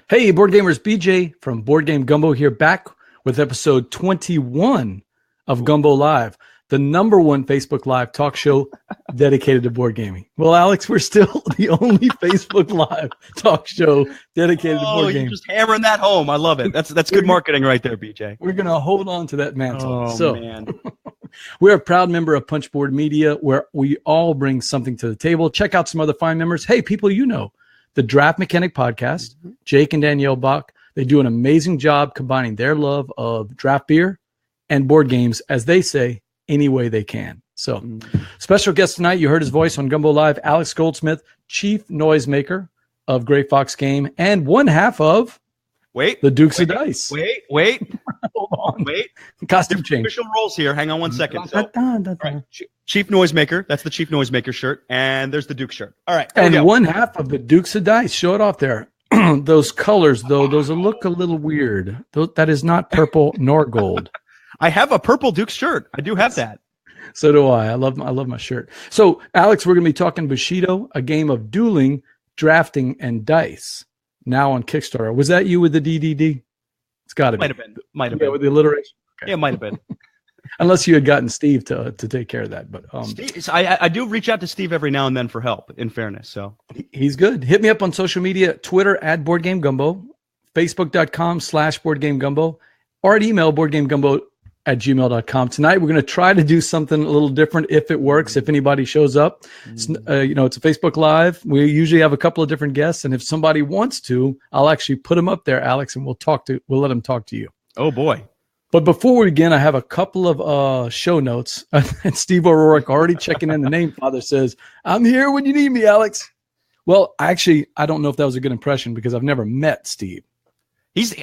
Hey, board gamers, BJ from Board Game Gumbo here, back with episode 21 of Gumbo Live, the #1 Facebook Live talk show dedicated to board gaming. Well, Alex, we're still the only Facebook Live talk show dedicated to board gaming. You're just hammering that home. I love it. That's good marketing right there, BJ. We're going to hold on to that mantle. Oh, man. We're a proud member of Punchboard Media, where we all bring something to the table. Check out some other fine members. Hey, people you know. The Draft Mechanic Podcast, Jake and Danielle Bach, they do an amazing job combining their love of draft beer and board games, as they say, any way they can. So, special guest tonight, you heard his voice on Gumbo Live, Alex Goldsmith, chief noisemaker of Gray Fox Game, and one half of the Dukes of Dice. Hold on. Costume change. Official roles here. Hang on one second. So, right. Chief Noisemaker. That's the Chief Noisemaker shirt. And there's the Duke shirt. All right. And one half of the Dukes of Dice. Show it off there. Those colors, though, those look a little weird. That is not purple nor gold. I have a purple Duke shirt. I do have that. So do I. I love my shirt. So, Alex, we're going to be talking Bushido, a game of dueling, drafting, and dice. Now on Kickstarter. Was that you with the DDD? It's got to be. Might have been. With the alliteration? Okay. Yeah, it might have been. Unless you had gotten Steve to take care of that. But Steve, I do reach out to Steve every now and then for help, in fairness. So he's good. Hit me up on social media, Twitter @BoardGameGumbo, Facebook.com/BoardGameGumbo, or at email BoardGameGumbo@gmail.com. Tonight, we're going to try to do something a little different if it works, if anybody shows up. It's, it's a Facebook Live. We usually have a couple of different guests, and if somebody wants to, I'll actually put them up there, Alex, and we'll let them talk to you. Oh, boy. But before we begin, I have a couple of show notes. And Steve O'Rourke already checking in. The name father says, "I'm here when you need me, Alex." Well, actually, I don't know if that was a good impression because I've never met Steve.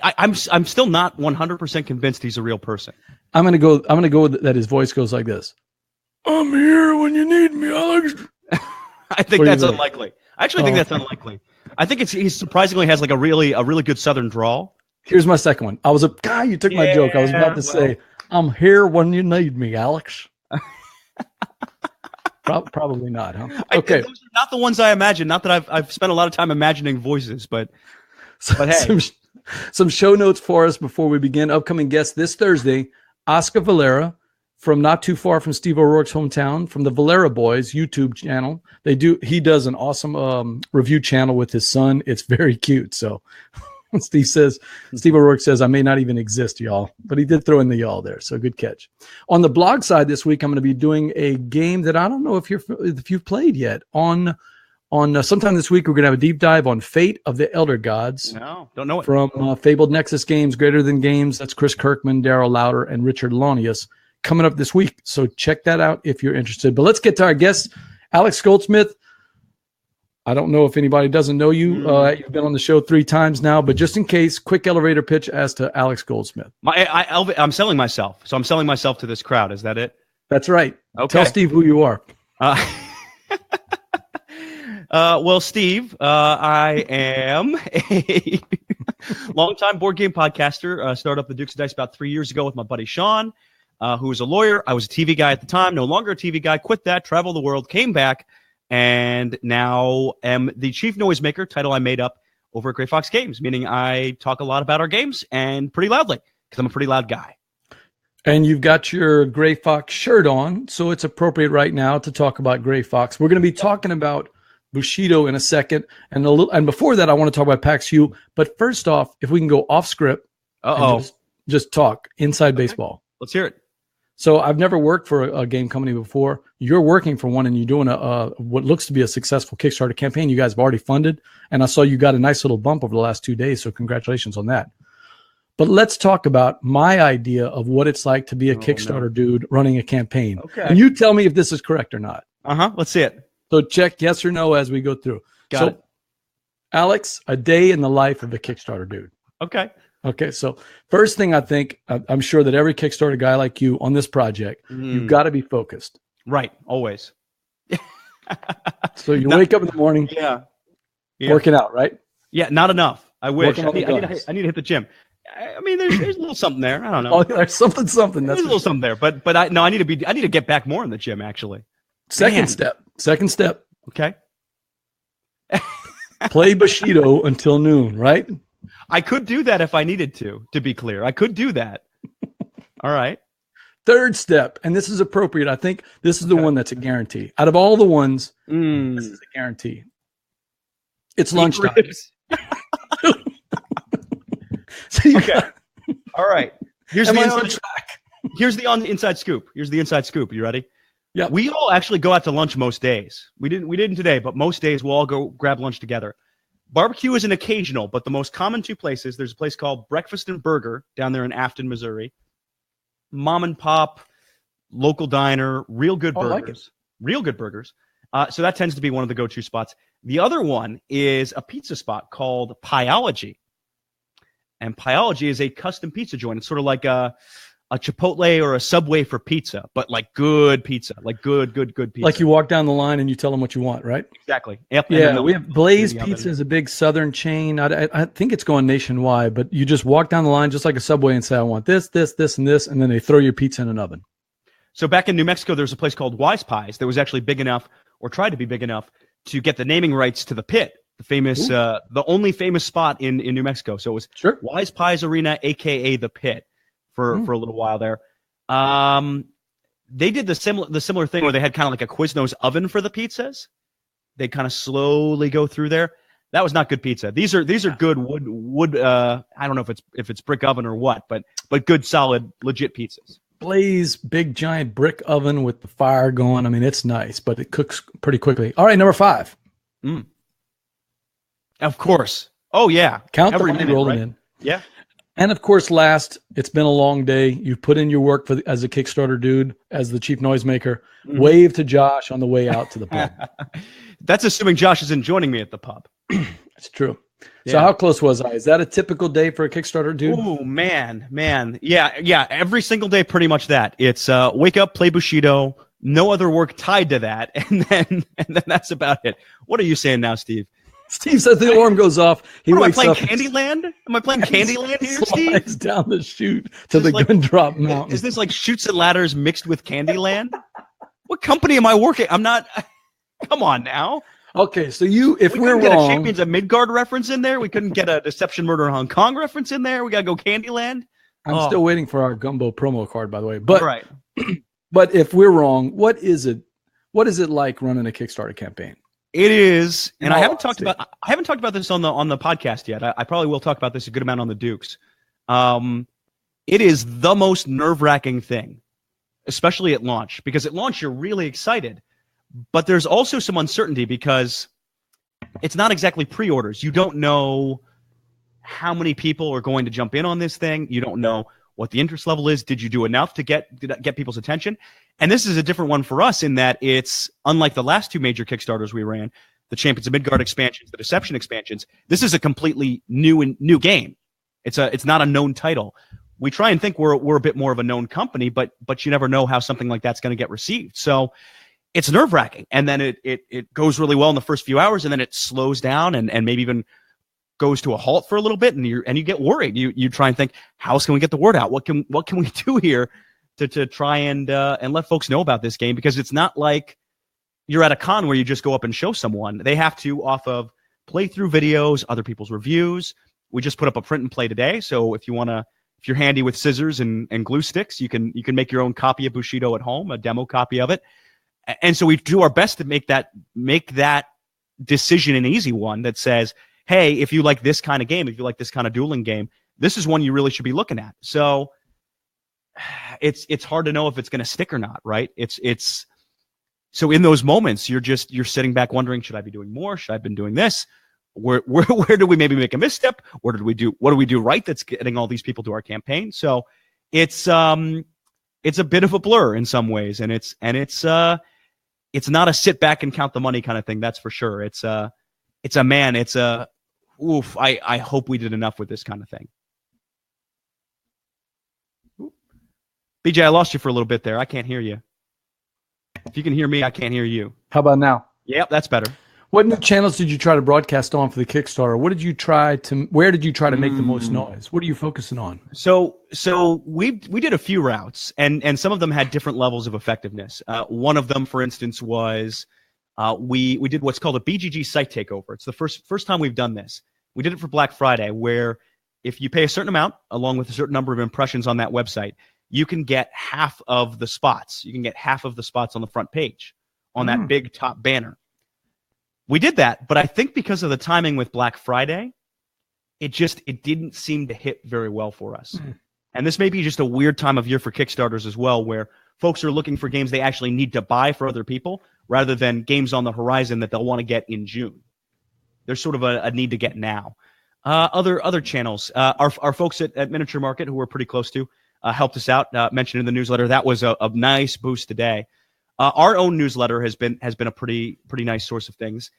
I'm still not 100% convinced he's a real person. I'm gonna go with that. His voice goes like this: "I'm here when you need me, Alex." I think that's unlikely. I actually think that's unlikely. I think he surprisingly has like a really good Southern drawl. Here's my second one. You took my joke. I was about to say, "I'm here when you need me, Alex." Probably not, huh? Okay. Those are not the ones I imagine. Not that I've spent a lot of time imagining voices, but hey. Some show notes for us before we begin. Upcoming guests this Thursday, Oscar Valera from not too far from Steve O'Rourke's hometown, from the Valera Boys YouTube channel. He does an awesome review channel with his son. It's very cute. So Steve O'Rourke says, "I may not even exist, y'all," but he did throw in the y'all there. So good catch. On the blog side this week, I'm going to be doing a game that I don't know if you've played yet. On sometime this week, we're going to have a deep dive on Fate of the Elder Gods. No, don't know it. From Fabled Nexus Games, Greater Than Games. That's Chris Kirkman, Daryl Lauder, and Richard Launius coming up this week. So check that out if you're interested. But let's get to our guest, Alex Goldsmith. I don't know if anybody doesn't know you. You've been on the show 3 times now, but just in case, quick elevator pitch as to Alex Goldsmith. I'm selling myself. So I'm selling myself to this crowd. Is that it? That's right. Okay. Tell Steve who you are. Well, Steve, I am a longtime board game podcaster. Started up the Dukes of Dice about 3 years ago with my buddy Sean, who was a lawyer. I was a TV guy at the time, no longer a TV guy, quit that, traveled the world, came back, and now am the chief noisemaker, title I made up over at Gray Fox Games, meaning I talk a lot about our games and pretty loudly because I'm a pretty loud guy. And you've got your Gray Fox shirt on, so it's appropriate right now to talk about Gray Fox. We're going to be talking about Bushido in a second, and before that, I want to talk about PAX U. But first off, if we can go off script, just talk inside baseball. Let's hear it. So I've never worked for a game company before. You're working for one, and you're doing what looks to be a successful Kickstarter campaign. You guys have already funded, and I saw you got a nice little bump over the last 2 days. So congratulations on that. But let's talk about my idea of what it's like to be a Kickstarter dude running a campaign. Okay. And you tell me if this is correct or not. Let's see it. So check yes or no as we go through. Got it. Alex, a day in the life of a Kickstarter dude. Okay. So first thing, I think, I'm sure that every Kickstarter guy like you on this project, you've got to be focused. Right. Always. So you wake up in the morning. Yeah. Working out, right? Yeah. Not enough. I wish. I need to hit the gym. I mean, there's a little something there. I don't know. There's something. There's a little something there, but I need to get back more in the gym actually. Second step. Okay. Play Bushido until noon, right? I could do that if I needed to be clear. I could do that. All right. Third step, and this is appropriate. I think this is the one that's a guarantee. Out of all the ones, this is a guarantee. It's lunchtime. So okay. All right. Here's Am the I inside on track? Here's the inside scoop. Here's the inside scoop. You ready? Yeah. We all actually go out to lunch most days. We didn't today, but most days we'll all go grab lunch together. Barbecue is an occasional, but the most common two places, there's a place called Breakfast and Burger down there in Afton, Missouri. Mom and pop, local diner, real good burgers. like it. Real good burgers. So that tends to be one of the go-to spots. The other one is a pizza spot called Pieology. And Pieology is a custom pizza joint. It's sort of like a Chipotle or a Subway for pizza, but like good pizza, like good pizza. Like you walk down the line and you tell them what you want, right? Exactly. Yep. Yeah, we have Blaze Pizza is a big Southern chain. I think it's going nationwide, but you just walk down the line just like a Subway and say, I want this, and this, and then they throw your pizza in an oven. So back in New Mexico, there's a place called Wise Pies that was actually big enough, or tried to be big enough, to get the naming rights to the pit, the famous, the only famous spot in New Mexico. So it was Wise Pies Arena, aka the Pit, for a little while there. They did the similar thing where they had kind of like a Quiznos oven for the pizzas. They kind of slowly go through there. That was not good pizza. These are good wood. I don't know if it's brick oven or what, but good, solid, legit pizzas. Blaze, big giant brick oven with the fire going. I mean, it's nice, but it cooks pretty quickly. All right, number 5. Of course. Oh yeah. Count the money rolling in. Yeah. And of course, last, it's been a long day. You've put in your work as a Kickstarter dude, as the chief noisemaker. Wave to Josh on the way out to the pub. That's assuming Josh isn't joining me at the pub. It's true. Yeah. So how close was I? Is that a typical day for a Kickstarter dude? Oh, man. Yeah. Every single day, pretty much that. It's wake up, play Bushido, no other work tied to that, and then that's about it. What are you saying now, Steve? Steve says the alarm goes off. Am I playing Candyland? Am I playing Candyland here, Steve? Slides down the chute to the gun drop mountain. Is this like Chutes and Ladders mixed with Candyland? What company am I working? I'm not. Come on now. Okay, so if we're get wrong, a Champions of Midgard reference in there. We couldn't get a Deception Murder in Hong Kong reference in there. We got to go Candyland. I'm still waiting for our Gumbo promo card, by the way. But right. But if we're wrong, what is it? What is it like running a Kickstarter campaign? It is, and I haven't talked about this on the podcast yet. I probably will talk about this a good amount on the Dukes. It is the most nerve-wracking thing, especially at launch, because at launch you're really excited, but there's also some uncertainty because it's not exactly pre-orders. You don't know how many people are going to jump in on this thing. You don't know what the interest level is. Did you do enough to get people's attention? And this is a different one for us in that it's unlike the last two major Kickstarters we ran, the Champions of Midgard expansions, the Deception expansions. This is a completely new game. It's not a known title. We try and think we're a bit more of a known company, but you never know how something like that's going to get received. So it's nerve-wracking. And then it goes really well in the first few hours, and then it slows down and maybe even goes to a halt for a little bit, and you get worried. You try and think, how else can we get the word out? What can we do here to try and let folks know about this game? Because it's not like you're at a con where you just go up and show someone. They have to, off of playthrough videos, other people's reviews. We just put up a print and play today, so if you're handy with scissors and glue sticks, you can make your own copy of Bushido at home, a demo copy of it. And so we do our best to make that decision an easy one that says, hey, if you like this kind of game, if you like this kind of dueling game, this is one you really should be looking at. So it's hard to know if it's going to stick or not, right? It's so in those moments you're sitting back wondering, should I be doing more? Should I have been doing this? Where do we maybe make a misstep? What do we do right that's getting all these people to our campaign? So it's a bit of a blur in some ways, and it's not a sit back and count the money kind of thing, that's for sure. I hope we did enough with this kind of thing. BJ, I lost you for a little bit there. I can't hear you. If you can hear me, I can't hear you. How about now? Yep, that's better. What new channels did you try to broadcast on for the Kickstarter? Where did you try to make the most noise? What are you focusing on? So we did a few routes, and some of them had different levels of effectiveness. One of them, for instance, was we did what's called a BGG site takeover. It's the first time we've done this. We did it for Black Friday, where if you pay a certain amount, along with a certain number of impressions on that website, you can get half of the spots. You can get half of the spots on the front page on that big top banner. We did that, but I think because of the timing with Black Friday, it didn't seem to hit very well for us. And this may be just a weird time of year for Kickstarters as well, where folks are looking for games they actually need to buy for other people rather than games on the horizon that they'll want to get in June. There's sort of a need to get now. Other channels, our folks at Miniature Market, who we're pretty close to, helped us out, mentioned in the newsletter. That was a nice boost today. Our own newsletter has been a pretty nice source of things.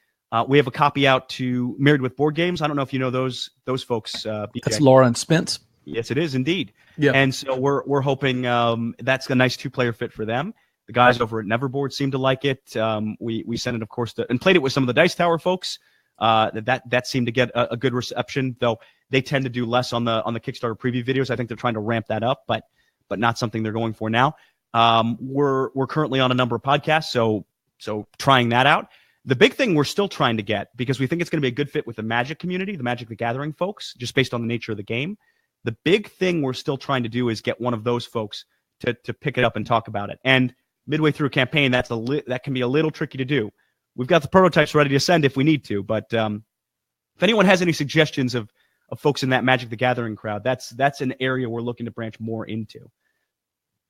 We have a copy out to Married with Board Games. I don't know if you know those folks. BJ. That's Laura and Spence. Yes, it is indeed. Yeah. And so we're hoping that's a nice 2-player fit for them. The guys over at Neverboard seem to like it. We sent it, of course, and played it with some of the Dice Tower folks. That seemed to get a good reception, though they tend to do less on the Kickstarter preview videos. I think they're trying to ramp that up, but not something they're going for now. We're currently on a number of podcasts, so trying that out. The big thing we're still trying to get, because we think it's going to be a good fit with the Magic community, the Magic the Gathering folks, just based on the nature of the game. The big thing we're still trying to do is get one of those folks to pick it up and talk about it. And midway through a campaign, that can be a little tricky to do. We've got the prototypes ready to send if we need to, but if anyone has any suggestions of folks in that Magic the Gathering crowd, that's an area we're looking to branch more into.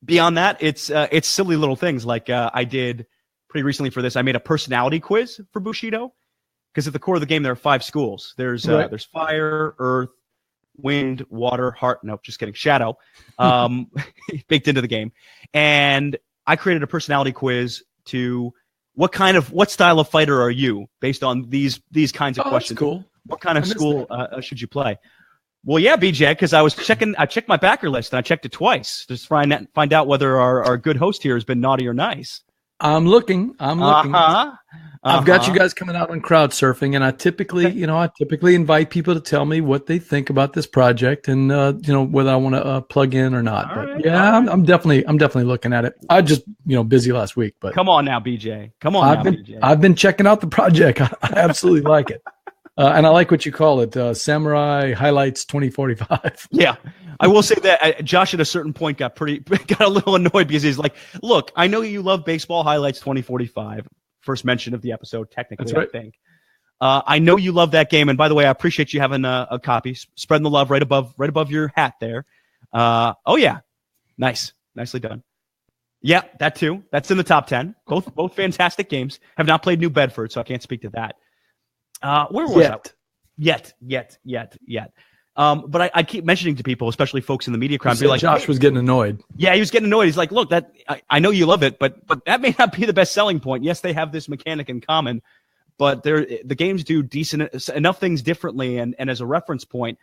Beyond that, it's silly little things like I did pretty recently for this. I made a personality quiz for Bushido, because at the core of the game there are 5 schools. There's fire, earth, wind, water, heart. Nope, just kidding. Shadow, baked into the game. And I created a personality quiz to what style of fighter are you, based on these kinds of questions. That's cool. What kind of school should you play? Well, yeah, BJ, because I checked my backer list and I checked it twice to find out whether our good host here has been naughty or nice. I'm looking. I've got you guys coming out on crowd surfing, and I typically invite people to tell me what they think about this project and whether I want to plug in or not. I'm definitely looking at it. I just busy last week, but come on now, BJ. BJ. I've been checking out the project. I absolutely like it. And I like what you call it, Samurai Highlights 2045. Yeah, I will say that Josh at a certain point got a little annoyed because he's like, "Look, I know you love Baseball Highlights 2045, first mention of the episode, technically. That's right. I think. I know you love that game, and by the way, I appreciate you having a copy, spreading the love right above your hat there. Oh yeah, nicely done. Yeah, that too. That's in the top 10. Both fantastic games. Have not played New Bedford, so I can't speak to that. Where was I? Yet. But I keep mentioning to people, especially folks in the media crowd, be like, Josh was getting annoyed. Yeah, he was getting annoyed. He's like, look, I know you love it, but that may not be the best selling point. Yes, they have this mechanic in common, but the games do decent enough things differently. And as a reference point,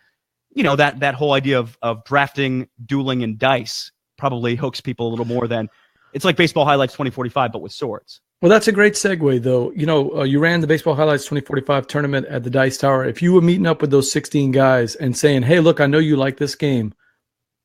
that whole idea of drafting, dueling, and dice probably hooks people a little more than it's like Baseball Highlights 2045, but with swords. Well, that's a great segue, though. You ran the Baseball Highlights 2045 tournament at the Dice Tower. If you were meeting up with those 16 guys and saying, hey, look, I know you like this game.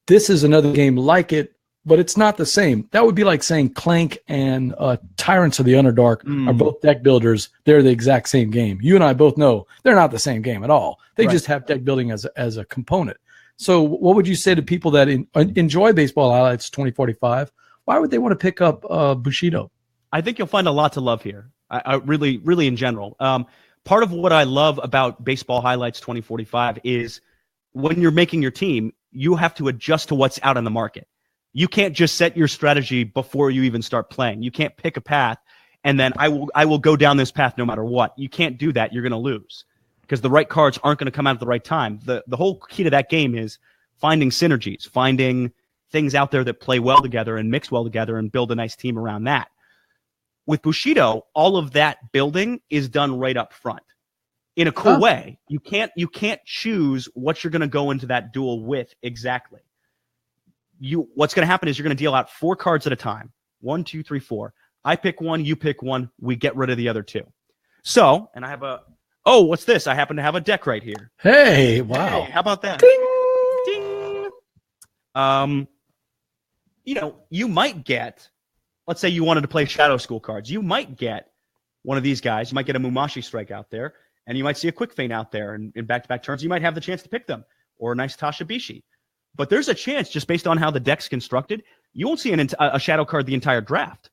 This is another game like it, but it's not the same. That would be like saying Clank and Tyrants of the Underdark are both deck builders. They're the exact same game. You and I both know they're not the same game at all. They just have deck building as a component. So what would you say to people that enjoy Baseball Highlights 2045? Why would they want to pick up Bushido? I think you'll find a lot to love here. I really, really in general. Part of what I love about Baseball Highlights 2045 is when you're making your team, you have to adjust to what's out in the market. You can't just set your strategy before you even start playing. You can't pick a path and then I will go down this path no matter what. You can't do that. You're going to lose because the right cards aren't going to come out at the right time. The whole key to that game is finding synergies, finding things out there that play well together and mix well together and build a nice team around that. With Bushido, all of that building is done right up front in a cool way. You can't choose what you're going to go into that duel with exactly. What's going to happen is you're going to deal out 4 cards at a time. 1, 2, 3, 4. I pick one, you pick one, we get rid of the other 2. So, and I have what's this? I happen to have a deck right here. Hey, wow. Hey, how about that? Ding! Ding! You might get, let's say you wanted to play Shadow School cards. You might get one of these guys. You might get a Mumashi Strike out there, and you might see a Quick Feint out there in back-to-back turns. You might have the chance to pick them. or a nice Tashabishi. But there's a chance, just based on how the deck's constructed, you won't see a shadow card the entire draft.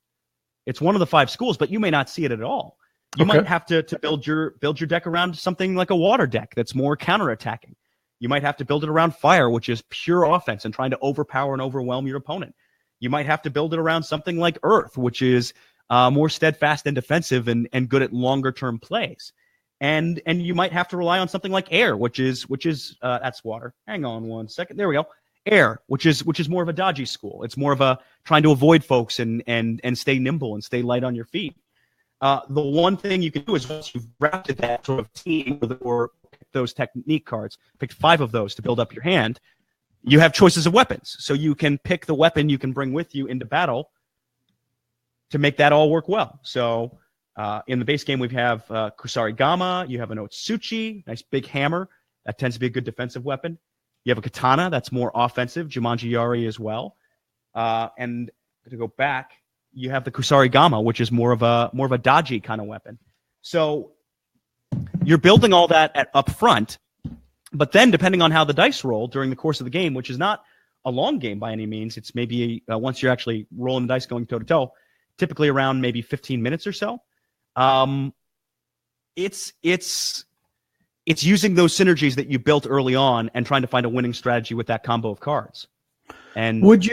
It's one of the 5 schools, but you may not see it at all. You might have to build your deck around something like a water deck that's more counterattacking. You might have to build it around fire, which is pure offense and trying to overpower and overwhelm your opponent. You might have to build it around something like earth, which is more steadfast and defensive and good at longer term plays. And you might have to rely on something like air, which is that's water. Hang on one second. There we go. Air, which is more of a dodgy school. It's more of a trying to avoid folks and stay nimble and stay light on your feet. The one thing you can do is once you've drafted that sort of team or those technique cards, picked 5 of those to build up your hand, you have choices of weapons. So you can pick the weapon you can bring with you into battle to make that all work well. So in the base game, we have Kusarigama, you have an Otsuchi, nice big hammer. That tends to be a good defensive weapon. You have a katana that's more offensive, Jumanji Yari as well. And to go back, you have the Kusarigama, which is more of a dodgy kind of weapon. So you're building all that up front, but then depending on how the dice roll during the course of the game, which is not a long game by any means, it's maybe once you're actually rolling the dice going toe-to-toe, typically around maybe 15 minutes or so. It's using those synergies that you built early on and trying to find a winning strategy with that combo of cards. And would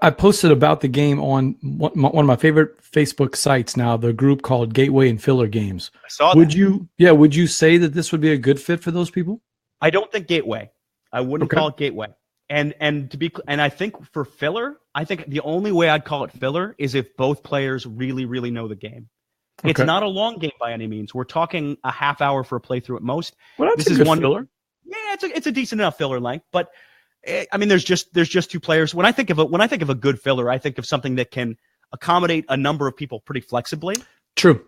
I posted about the game on one of my favorite Facebook sites now, the group called Gateway and Filler Games. I saw that. Would you say that this would be a good fit for those people? I don't think Gateway. I wouldn't call it Gateway. And I think for filler, I think the only way I'd call it filler is if both players really, really know the game. Okay. It's not a long game by any means. We're talking a half hour for a playthrough at most. Well, that's a good filler. Yeah, it's a decent enough filler length, but I mean, there's just 2 players. When I think of a good filler, I think of something that can accommodate a number of people pretty flexibly. True.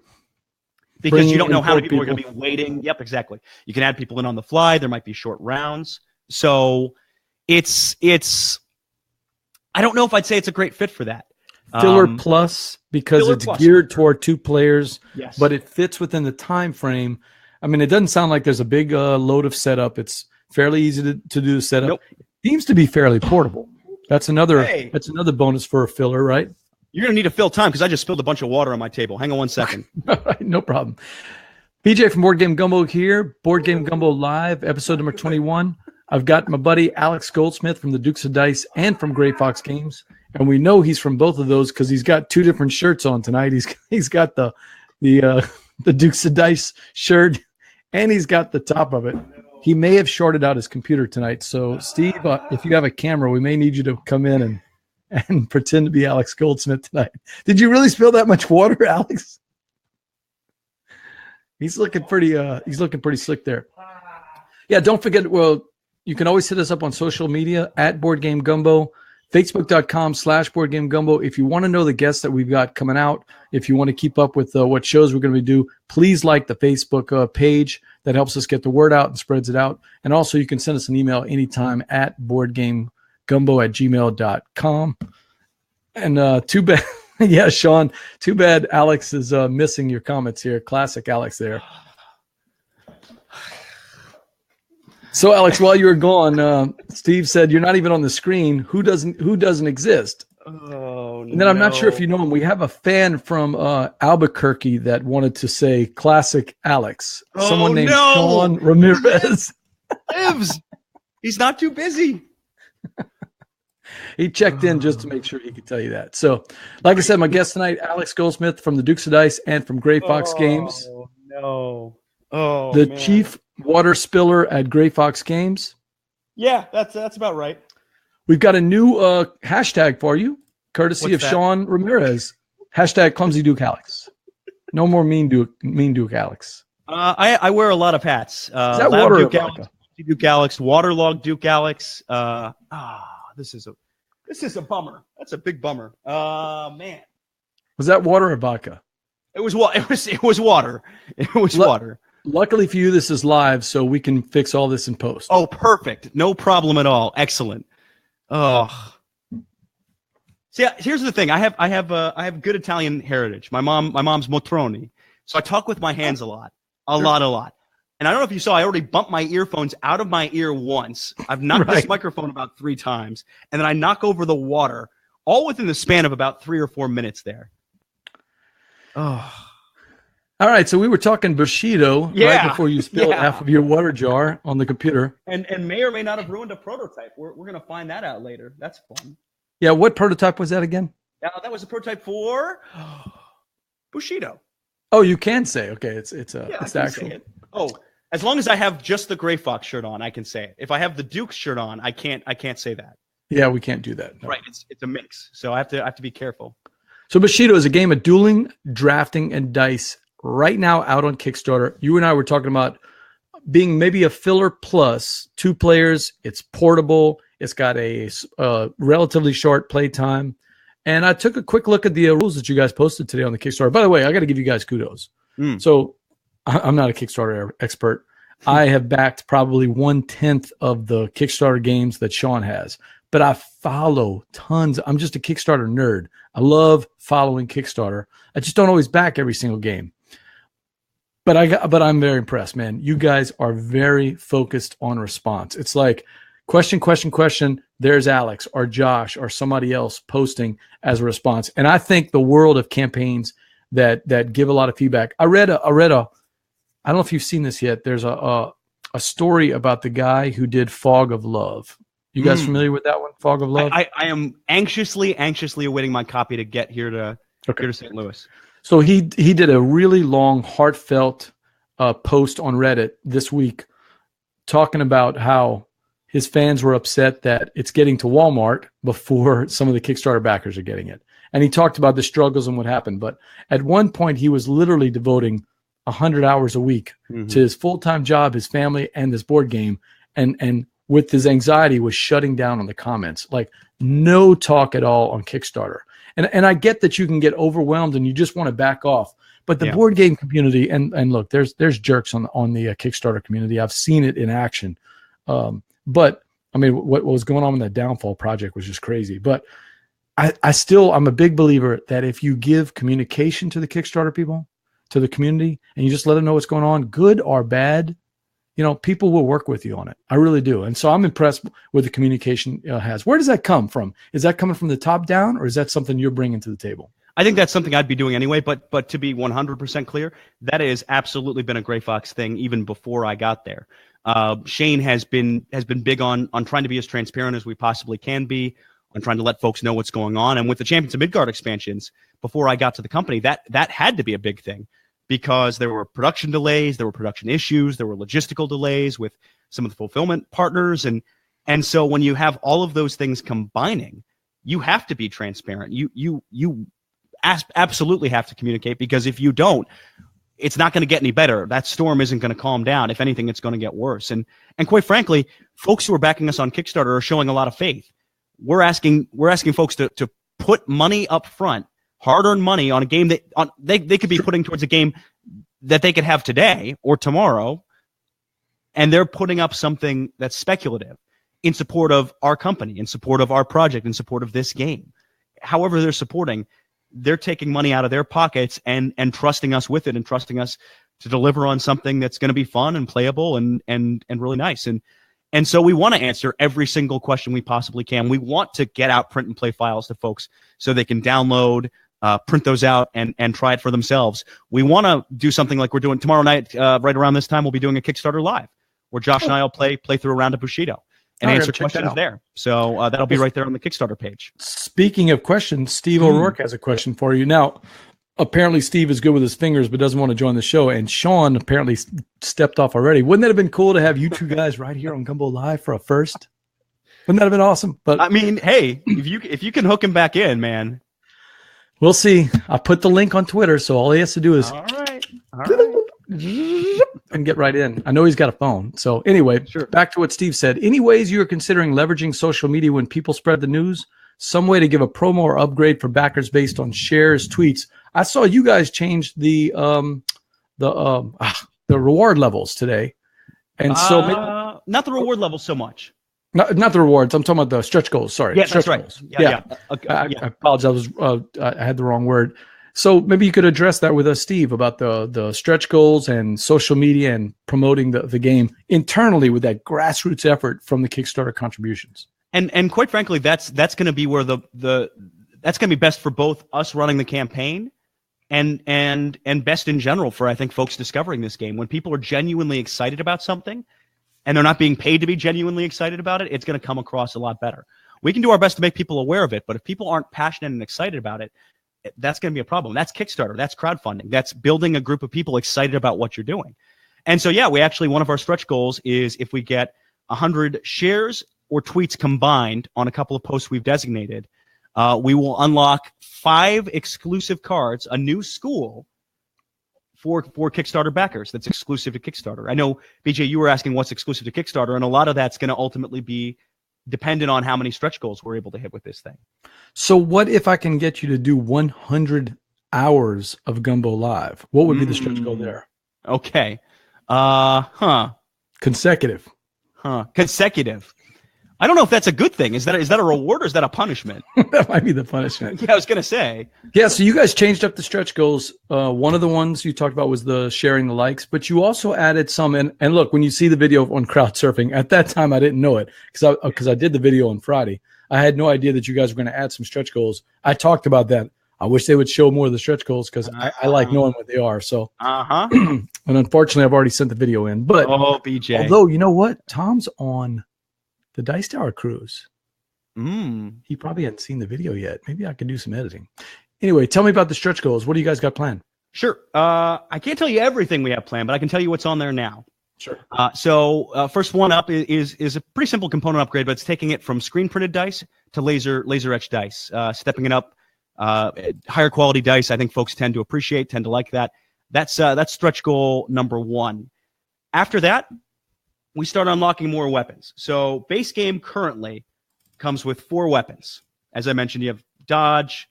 Because you don't know how many people are going to be waiting. Yep, exactly. You can add people in on the fly. There might be short rounds. So it's I don't know if I'd say it's a great fit for that. Filler plus, because filler it's plus. Geared toward 2 players, yes. But it fits within the time frame. I mean, it doesn't sound like there's a big load of setup. It's fairly easy to do the setup. Nope. Seems to be fairly portable. That's another bonus for a filler, right? You're going to need to fill time because I just spilled a bunch of water on my table. Hang on one second. No problem. BJ from Board Game Gumbo here. Board Game Gumbo Live, episode number 21. I've got my buddy Alex Goldsmith from the Dukes of Dice and from Gray Fox Games. And we know he's from both of those because he's got 2 different shirts on tonight. He's got the Dukes of Dice shirt and he's got the top of it. He may have shorted out his computer tonight. So, Steve, if you have a camera, we may need you to come in and pretend to be Alex Goldsmith tonight. Did you really spill that much water, Alex? He's looking pretty slick there. Yeah, don't forget, well, you can always hit us up on social media at Board Game Gumbo, Facebook.com/BoardGameGumbo. If you want to know the guests that we've got coming out, if you want to keep up with what shows we're going to do, please like the Facebook page. That helps us get the word out and spreads it out. And also you can send us an email anytime at boardgamegumbo@gmail.com. And too bad, yeah, Sean, too bad Alex is missing your comments here. Classic Alex there. So, Alex, while you were gone, Steve said you're not even on the screen. Who doesn't exist? Oh, and then I'm not sure if you know him. We have a fan from Albuquerque that wanted to say classic Alex. Someone named Sean Ramirez. Lives. He's not too busy. He checked in just to make sure he could tell you that. So, like I said, my guest tonight, Alex Goldsmith from the Dukes of Dice and from Gray Fox Games. No. Oh, the man. Chief Water Spiller at Gray Fox Games. Yeah, that's about right. We've got a new hashtag for you, courtesy of Sean Ramirez. Hashtag Clumsy Duke Alex. No more Mean Duke Alex. I wear a lot of hats. Is that water Duke Alex, Duke Alex, Waterlog Duke Alex. This is a bummer. That's a big bummer. Man. Was that water or vodka? It was water. It was water. Luckily for you, this is live, so we can fix all this in post. Oh, perfect. No problem at all. Excellent. Oh. See, here's the thing. I have good Italian heritage. My mom's Motroni, so I talk with my hands a lot. And I don't know if you saw, I already bumped my earphones out of my ear once. I've knocked this microphone about 3 times, and then I knock over the water, all within the span of about 3 or 4 minutes there. Oh. All right, so we were talking Bushido right before you spilled half of your water jar on the computer. And may or may not have ruined a prototype. We're going to find that out later. That's fun. Yeah, what prototype was that again? That was a prototype for Bushido. Oh, you can say. Okay, it's actual. It. Oh, as long as I have just the Gray Fox shirt on, I can say it. If I have the Duke shirt on, I can't say that. Yeah, we can't do that. No. Right, it's a mix. So I have to be careful. So Bushido is a game of dueling, drafting, and dice right now out on Kickstarter. You and I were talking about being maybe a filler plus 2 players. It's portable. It's got a relatively short play time. And I took a quick look at the rules that you guys posted today on the Kickstarter. By the way, I got to give you guys kudos. So I'm not a Kickstarter expert. I have backed probably 1/10 of the Kickstarter games that Sean has, but I follow tons. I'm just a Kickstarter nerd. I love following Kickstarter. I just don't always back every single game. But I'm very impressed, man. You guys are very focused on response. It's like question. There's Alex or Josh or somebody else posting as a response. And I think the world of campaigns that give a lot of feedback. I read a I don't know if you've seen this yet. There's a story about the guy who did Fog of Love. You guys familiar with that one, Fog of Love? I am anxiously awaiting my copy to get here to St. Louis. So he did a really long, heartfelt post on Reddit this week talking about how his fans were upset that it's getting to Walmart before some of the Kickstarter backers are getting it. And he talked about the struggles and what happened. But at one point, he was literally devoting 100 hours a week to his full-time job, his family, and this board game. And with his anxiety was shutting down on the comments, like no talk at all on Kickstarter. And I get that you can get overwhelmed and you just want to back off. But the board game community, and look, there's jerks on the Kickstarter community. I've seen it in action. But I mean, what was going on with that Downfall project was just crazy. But I'm a big believer that if you give communication to the Kickstarter people, to the community, and you just let them know what's going on, good or bad, people will work with you on it. I really do. And so I'm impressed with the communication it has. Where does that come from? Is that coming from the top down, or is that something you're bringing to the table? I think that's something I'd be doing anyway, but to be 100% clear, that has absolutely been a Gray Fox thing even before I got there. Shane has been big on trying to be as transparent as we possibly can be, on trying to let folks know what's going on. And with the Champions of Midgard expansions, before I got to the company, that had to be a big thing, because there were production delays, there were production issues, there were logistical delays with some of the fulfillment partners. And so when you have all of those things combining, you have to be transparent. You absolutely have to communicate, because if you don't, it's not going to get any better. That storm isn't going to calm down. If anything, it's going to get worse. And quite frankly, folks who are backing us on Kickstarter are showing a lot of faith. We're asking folks to put money up front, hard-earned money, on a game that they could be putting towards a game that they could have today or tomorrow, and they're putting up something that's speculative in support of our company, in support of our project, in support of this game. However they're supporting, they're taking money out of their pockets and trusting us with it, and trusting us to deliver on something that's going to be fun and playable and really nice. And so we want to answer every single question we possibly can. We want to get out print and play files to folks so they can download, print those out, and try it for themselves. We want to do something like we're doing tomorrow night, right around this time. We'll be doing a Kickstarter live where Josh and I will play through a round of Bushido and answer questions there. So that'll be right there on the Kickstarter page. Speaking of questions, Steve O'Rourke has a question for you. Now, apparently Steve is good with his fingers but doesn't want to join the show, and Sean apparently stepped off already. Wouldn't that have been cool to have you two guys right here on Gumbo Live for a first? Wouldn't that have been awesome? But I mean, hey, if you can hook him back in, man. We'll see. I'll put the link on Twitter, so all he has to do is all right. and get right in. I know he's got a phone. So anyway, Back to what Steve said. Any ways you are considering leveraging social media when people spread the news? Some way to give a promo or upgrade for backers based on shares, tweets. I saw you guys change the reward levels today, and so not the reward levels so much. Not the rewards. I'm talking about the stretch goals. Sorry. Yeah, stretch that's right. Goals. Yeah. I apologize. I had the wrong word. So maybe you could address that with us, Steve, about the stretch goals and social media and promoting the game internally with that grassroots effort from the Kickstarter contributions. And quite frankly, that's going to be where that's going to be best for both us running the campaign and best in general for, I think, folks discovering this game. When people are genuinely excited about something and they're not being paid to be genuinely excited about it, it's going to come across a lot better. We can do our best to make people aware of it, but if people aren't passionate and excited about it, that's going to be a problem. That's Kickstarter. That's crowdfunding. That's building a group of people excited about what you're doing. And so, yeah, one of our stretch goals is if we get 100 shares or tweets combined on a couple of posts we've designated, we will unlock 5 exclusive cards, a new school for Kickstarter backers that's exclusive to Kickstarter. I know, BJ, you were asking what's exclusive to Kickstarter, and a lot of that's going to ultimately be dependent on how many stretch goals we're able to hit with this thing. So what if I can get you to do 100 hours of Gumbo Live? What would be the stretch goal there? Okay. Consecutive. Consecutive. I don't know if that's a good thing. Is that a reward or is that a punishment? That might be the punishment. Yeah, I was going to say. Yeah, so you guys changed up the stretch goals. One of the ones you talked about was the sharing the likes, but you also added some. And look, when you see the video on crowd surfing, at that time I didn't know it because I did the video on Friday. I had no idea that you guys were going to add some stretch goals. I talked about that. I wish they would show more of the stretch goals because I like knowing what they are. So, and unfortunately, I've already sent the video in. But BJ. Although, you know what? Tom's on the Dice Tower cruise. He probably hadn't seen the video yet. Maybe I can do some editing. Anyway, tell me about the stretch goals. What do you guys got planned? Sure. I can't tell you everything we have planned, but I can tell you what's on there now. Sure. So first one up is a pretty simple component upgrade, but it's taking it from screen printed dice to laser etched dice, stepping it up, higher quality dice. I think folks tend to like that. That's stretch goal number 1. After that, we start unlocking more weapons. So base game currently comes with 4 weapons. As I mentioned, you have dodge,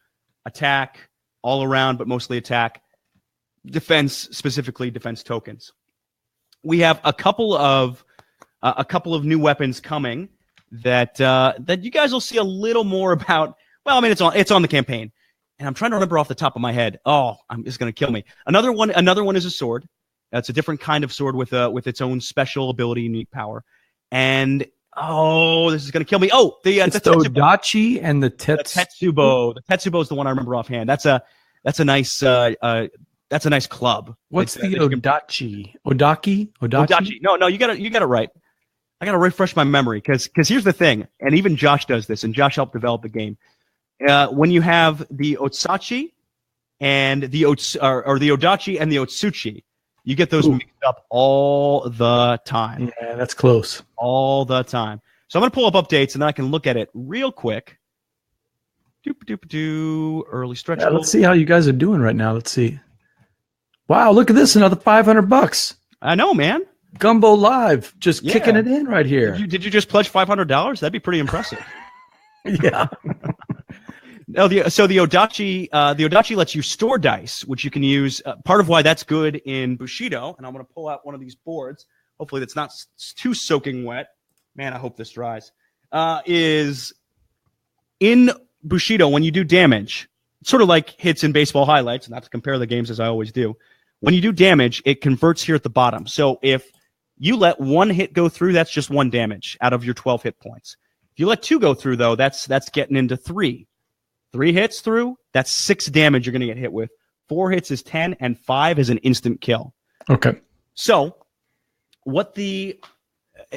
attack, all around, but mostly attack, defense, specifically defense tokens. We have a couple of new weapons coming that you guys will see a little more about. Well, I mean, it's on the campaign, and I'm trying to remember off the top of my head. Oh, it's going to kill me. Another one is a sword. It's a different kind of sword with its own special ability, unique power. And this is going to kill me. Oh, the Odachi and the Tetsubo. The Tetsubo is the one I remember offhand. That's a nice club. What's the Odachi? Odachi? No, you got it right. I got to refresh my memory because here's the thing, and even Josh does this, and Josh helped develop the game. When you have the Otsachi and the Odachi and the Otsuchi, you get those mixed up all the time. Yeah, that's close. All the time. So I'm going to pull up updates, and then I can look at it real quick. Early stretch. Yeah, let's see how you guys are doing right now. Let's see. Wow, look at this, another $500. I know, man. Gumbo Live, just kicking it in right here. Did you just pledge $500? That'd be pretty impressive. Yeah. No, the Odachi lets you store dice, which you can use. Part of why that's good in Bushido, and I'm going to pull out one of these boards. Hopefully, that's not too soaking wet. Man, I hope this dries. Is in Bushido when you do damage, sort of like hits in baseball highlights. Not to compare the games as I always do. When you do damage, it converts here at the bottom. So if you let 1 hit go through, that's just 1 damage out of your 12 hit points. If you let 2 go through, though, that's getting into 3. 3 hits through, that's 6 damage you're going to get hit with. 4 hits is 10, and 5 is an instant kill. Okay. So,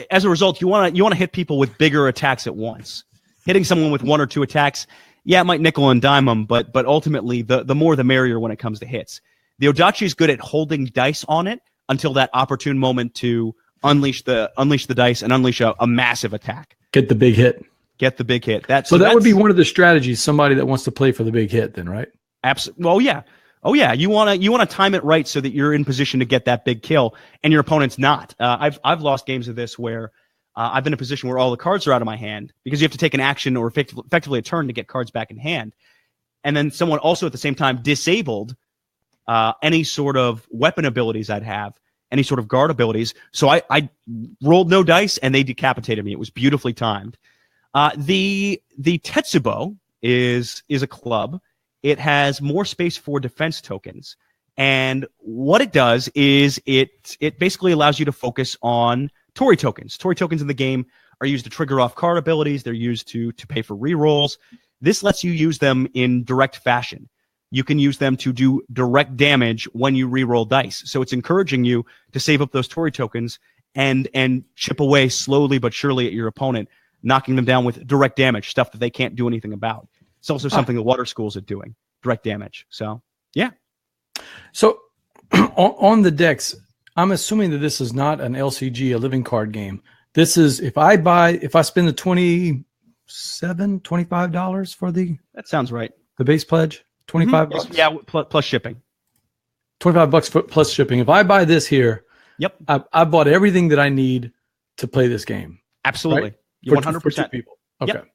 as a result, you want to hit people with bigger attacks at once. Hitting someone with 1 or 2 attacks, it might nickel and dime them, but ultimately, the more the merrier when it comes to hits. The Odachi is good at holding dice on it until that opportune moment to unleash the dice and unleash a massive attack. Get the big hit. Get the big hit. So that would be one of the strategies. Somebody that wants to play for the big hit, then, right? Absolutely. Well, yeah. Oh, yeah. You want to time it right so that you're in position to get that big kill, and your opponent's not. I've lost games of this where I've been in a position where all the cards are out of my hand because you have to take an action or effectively a turn to get cards back in hand, and then someone also at the same time disabled any sort of weapon abilities I'd have, any sort of guard abilities. So I rolled no dice, and they decapitated me. It was beautifully timed. The Tetsubo is a club, it has more space for defense tokens. And what it does is it basically allows you to focus on Tory tokens. Tory tokens in the game are used to trigger off card abilities. They're used to pay for rerolls. This lets you use them in direct fashion. You can use them to do direct damage when you reroll dice. So it's encouraging you to save up those Tory tokens and chip away slowly but surely at your opponent, knocking them down with direct damage, stuff that they can't do anything about. It's also something the water schools are doing, direct damage. So, yeah. So on the decks, I'm assuming that this is not an LCG, a living card game. This is, if I spend the $25 for that sounds right. The base pledge, $25. Yeah, plus shipping. $25 plus shipping. If I buy this here, yep, I bought everything that I need to play this game. Absolutely, right? 100%. For two people. Okay. Yep.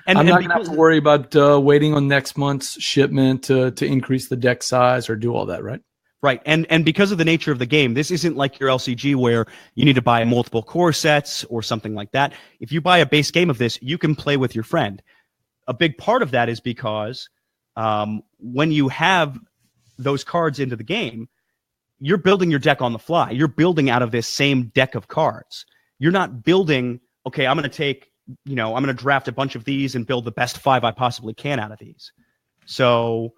I'm not going to have to worry about waiting on next month's shipment to increase the deck size or do all that, right? Right, and because of the nature of the game, this isn't like your LCG where you need to buy multiple core sets or something like that. If you buy a base game of this, you can play with your friend. A big part of that is because when you have those cards into the game, you're building your deck on the fly. You're building out of this same deck of cards. You're not building, okay, I'm going to draft a bunch of these and build the best 5 I possibly can out of these. So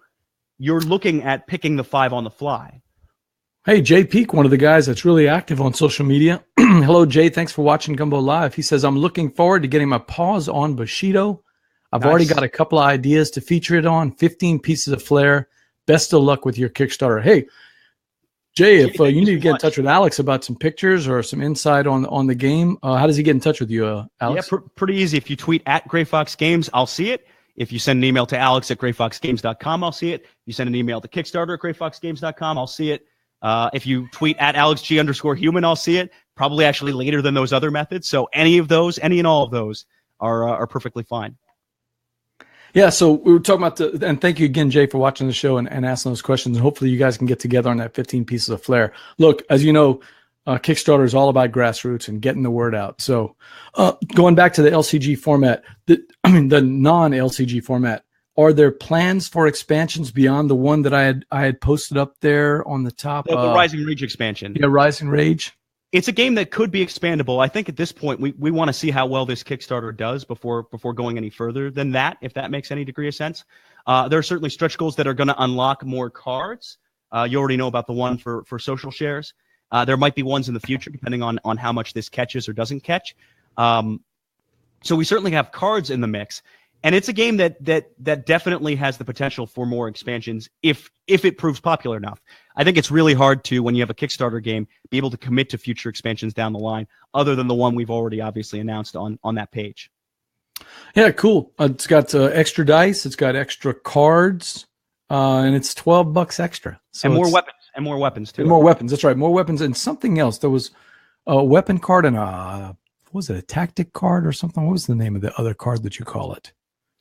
you're looking at picking the 5 on the fly. Hey, Jay Peak, one of the guys that's really active on social media. Hello, Jay. Thanks for watching Gumbo Live. He says, I'm looking forward to getting my paws on Bushido. I've already got a couple of ideas to feature it on, 15 pieces of flair. Best of luck with your Kickstarter. Hey, Jay, if you need to get in touch with Alex about some pictures or some insight on the game, how does he get in touch with you, Alex? Yeah, pretty easy. If you tweet at Grey Fox Games, I'll see it. If you send an email to Alex at greyfoxgames.com, I'll see it. If you send an email to Kickstarter at greyfoxgames.com, I'll see it. If you tweet at AlexG_human, I'll see it. Probably actually later than those other methods. So any and all of those are perfectly fine. Yeah, so we were talking about and thank you again, Jay, for watching the show and asking those questions. And hopefully you guys can get together on that 15 pieces of flair. Look, as you know, Kickstarter is all about grassroots and getting the word out. So going back to the LCG format, the non-LCG format, are there plans for expansions beyond the one that I had posted up there on the top? The Rising Rage expansion. Yeah, Rising Rage. It's a game that could be expandable. I think at this point we want to see how well this Kickstarter does before going any further than that, if that makes any degree of sense. There are certainly stretch goals that are going to unlock more cards. You already know about the one for social shares. There might be ones in the future, depending on how much this catches or doesn't catch. So we certainly have cards in the mix. And it's a game that definitely has the potential for more expansions if it proves popular enough. I think it's really hard to, when you have a Kickstarter game, be able to commit to future expansions down the line, other than the one we've already obviously announced on that page. Yeah, cool. It's got extra dice, it's got extra cards, and it's $12 extra. So and more weapons too. And more weapons. That's right, more weapons and something else. There was a weapon card and what was it, a tactic card or something? What was the name of the other card that you call it?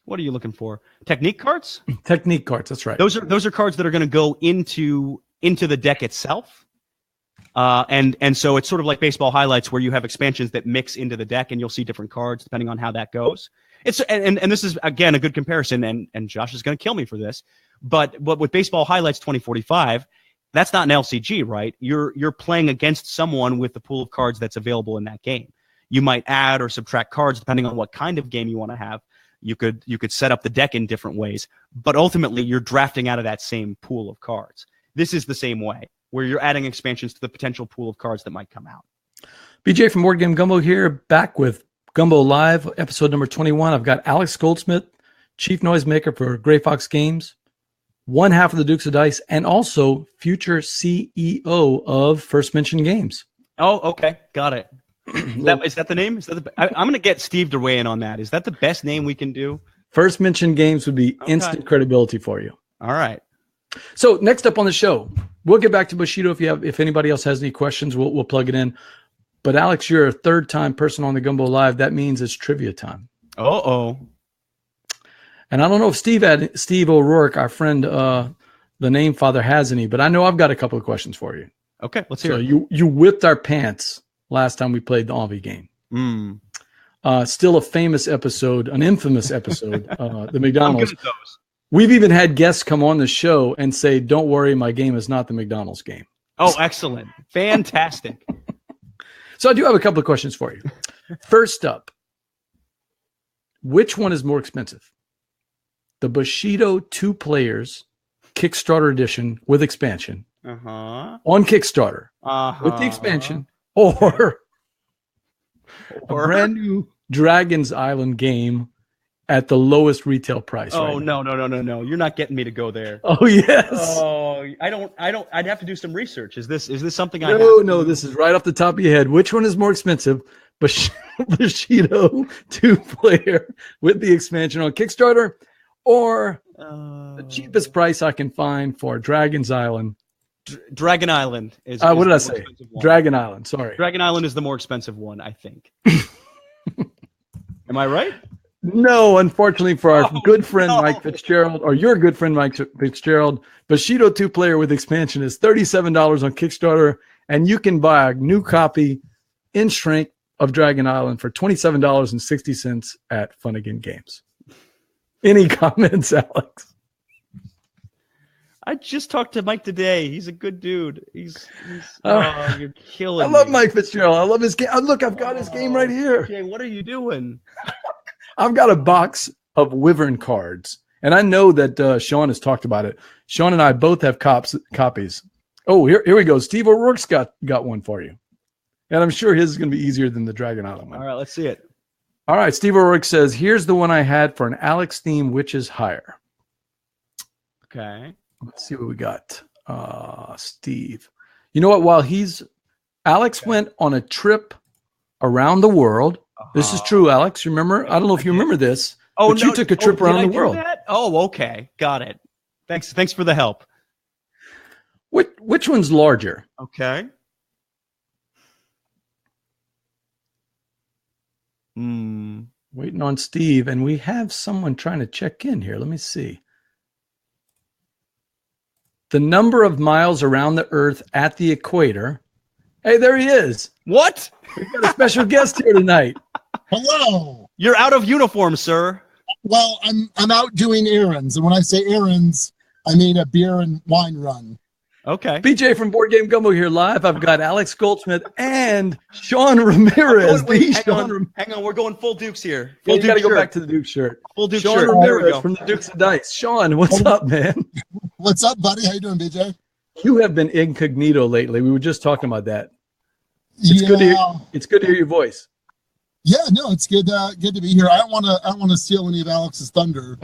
What are you looking for? Technique cards? Technique cards, that's right. Those are cards that are going to go into the deck itself. And so it's sort of like baseball highlights where you have expansions that mix into the deck and you'll see different cards depending on how that goes. And this is again a good comparison, and Josh is going to kill me for this, but with baseball highlights 2045, that's not an LCG, right? You're playing against someone with the pool of cards that's available in that game. You might add or subtract cards depending on what kind of game you want to have. You could set up the deck in different ways, but ultimately you're drafting out of that same pool of cards. This is the same way, where you're adding expansions to the potential pool of cards that might come out. BJ from Board Game Gumbo here, back with Gumbo Live, episode number 21. I've got Alex Goldsmith, chief noisemaker for Grey Fox Games, one half of the Dukes of Dice, and also future CEO of First Mention Games. Oh, okay. Got it. Is that the name? I'm going to get Steve to weigh in on that. Is that the best name we can do? First Mention Games would be instant credibility for you. All right. So next up on the show, we'll get back to Bushido. If anybody else has any questions, we'll plug it in. But Alex, you're a third-time person on the Gumbo Live. That means it's trivia time. Uh-oh. And I don't know if Steve O'Rourke, our friend, the name father, has any, but I know I've got a couple of questions for you. Okay, let's hear it. You whipped our pants last time we played the Envy game. Still a famous episode, an infamous episode, the McDonald's. I'm good at those. We've even had guests come on the show and say, "Don't worry, my game is not the McDonald's game." Oh, excellent. Fantastic. So I do have a couple of questions for you. First up, which one is more expensive? The Bushido 2 players Kickstarter edition with expansion on Kickstarter with the expansion, or a brand new Dragon's Island game at the lowest retail price. Oh, right no. You're not getting me to go there. Oh, yes. Oh, I don't. I'd have to do some research. Is this something I No, this is right off the top of your head. Which one is more expensive? Bushido 2 player with the expansion on Kickstarter, or the cheapest price I can find for Dragon's Island? Dragon Island is what did I say? Dragon Island. Sorry. Dragon Island is the more expensive one, I think. Am I right? No, unfortunately for our good friend Mike Fitzgerald, or your good friend Mike Fitzgerald, Bushido 2 player with expansion is $37 on Kickstarter, and you can buy a new copy in shrink of Dragon Island for $27.60 at Funnigan Games. Any comments, Alex? I just talked to Mike today. He's a good dude. You're killing me. I love Mike Fitzgerald. I love his game. Look, I've got his game right here. Okay, what are you doing? I've got a box of Wyvern cards, and I know that Sean has talked about it. Sean and I both have copies. Oh, here we go. Steve O'Rourke's got one for you, and I'm sure his is going to be easier than the Dragon Island one. All right, let's see it. All right, Steve O'Rourke says, "Here's the one I had for an Alex theme, which is higher." Okay. Let's see what we got. Steve. You know what? While Alex went on a trip around the world. This is true, Alex. You remember? I don't know if you remember this. Oh, but you took a trip around the world. Oh, okay. Got it. Thanks for the help. Which one's larger? Okay. Waiting on Steve, and we have someone trying to check in here. Let me see. The number of miles around the Earth at the equator. Hey, there he is. What? We've got a special guest here tonight. Hello. You're out of uniform, sir. Well, I'm out doing errands, and when I say errands, I mean a beer and wine run. Okay. BJ from Board Game Gumbo here live. I've got Alex Goldsmith and Sean Ramirez. Hang on. We're going full Dukes here. You got to go back to the Duke shirt. Full Duke Sean shirt. Ramirez from the Dukes of Dice. Sean, what's up, man? What's up, buddy? How you doing, BJ? You have been incognito lately. We were just talking about that. It's good to hear your voice. Yeah, no, it's good to be here. I don't want to steal any of Alex's thunder.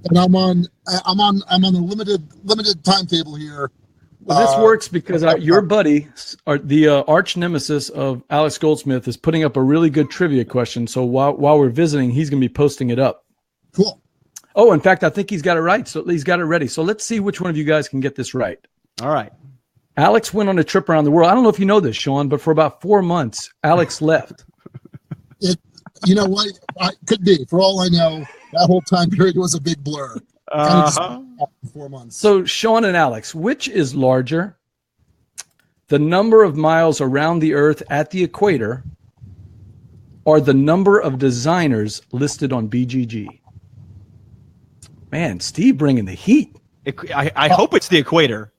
And I'm on a limited timetable here. Well, this works because your buddy, the arch nemesis of Alex Goldsmith, is putting up a really good trivia question. So while we're visiting, he's going to be posting it up. Cool. Oh, in fact, I think he's got it right. So he's got it ready. So let's see which one of you guys can get this right. All right. Alex went on a trip around the world. I don't know if you know this, Sean, but for about 4 months, Alex left. You know what? Could be. For all I know, that whole time period was a big blur. 4 months. So Sean and Alex, which is larger? The number of miles around the Earth at the equator, or the number of designers listed on BGG? Man, Steve bringing the heat. I hope it's the equator.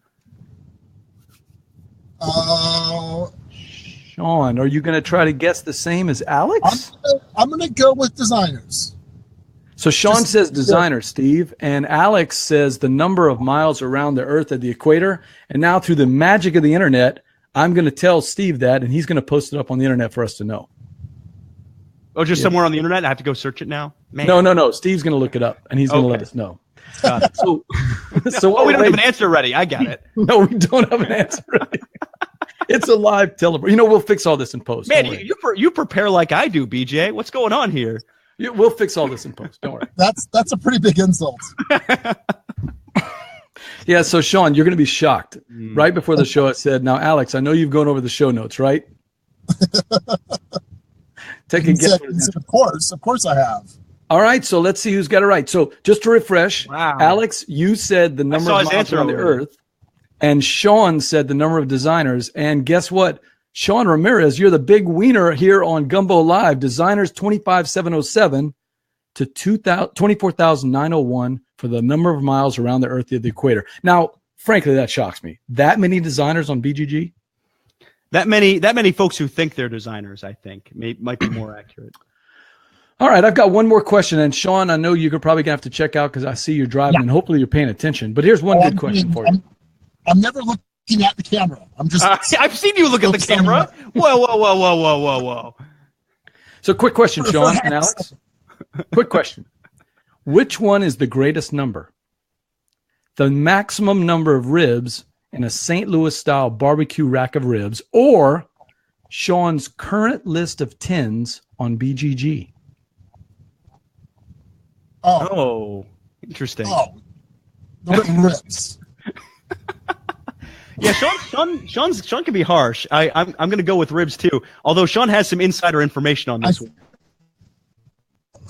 Sean, are you going to try to guess the same as Alex? I'm going to go with designers. So Sean says designer, Steve, and Alex says the number of miles around the Earth at the equator. And now through the magic of the internet, I'm going to tell Steve that, and he's going to post it up on the internet for us to know. Oh, just somewhere on the internet? I have to go search it now? Man. No. Steve's going to look it up, and he's going to let us know. Got it. So we don't have an answer ready. I got it. No, we don't have an answer ready. It's a live teleport. We'll fix all this in post. Man, you prepare like I do, BJ. What's going on here? We'll fix all this in post. Don't worry. That's a pretty big insult. Yeah, so Sean, you're going to be shocked. Right before the show, I said, "Now, Alex, I know you've gone over the show notes, right?" Take a guess. Of course I have. All right, so let's see who's got it right. So just to refresh, Alex, you said the number of miles around the Earth, and Sean said the number of designers. And guess what? Sean Ramirez, you're the big wiener here on Gumbo Live. Designers 25707, to 24,901 for the number of miles around the Earth of the equator. Now, frankly, that shocks me. That many designers on BGG? That many folks who think they're designers, I think, might be more accurate. All right, I've got one more question. And Sean, I know you're probably going to have to check out because I see you're driving and hopefully you're paying attention. But here's one good question for you. I'm never looking at the camera. I'm just. I've seen you look at the camera. Whoa. So quick question, Sean and Alex. Quick question. Which one is the greatest number? The maximum number of ribs in a St. Louis-style barbecue rack of ribs, or Sean's current list of tens on BGG? Oh, interesting. Oh, the ribs. Yeah, Sean can be harsh. I'm going to go with ribs too. Although Sean has some insider information on this one.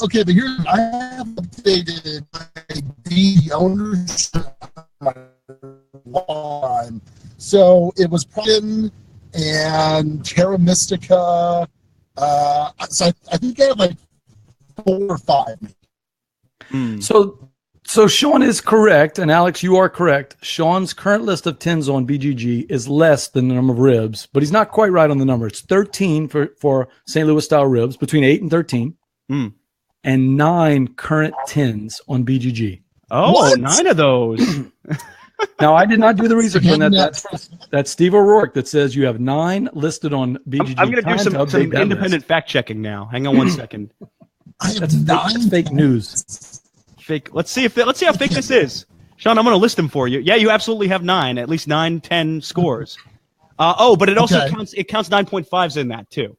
Okay, but here I have updated my D ownership line. So it was Pride and Terra Mystica. So I think I have like 4 or 5. So Sean is correct, and Alex, you are correct. Sean's current list of tens on BGG is less than the number of ribs, but he's not quite right on the number. It's 13 for St. Louis style ribs, between 8 and 13, and 9 current tens on BGG. Oh, what? 9 of those. Now, I did not do the research on that. That's Steve O'Rourke that says you have 9 listed on BGG. I'm going to do some independent fact checking now. Hang on one second. That's fake news. Fake. Let's see how fake this is. Sean, I'm going to list them for you. Yeah, you absolutely have 9, at least 9, 10 scores. But it also counts 9.5s in that too.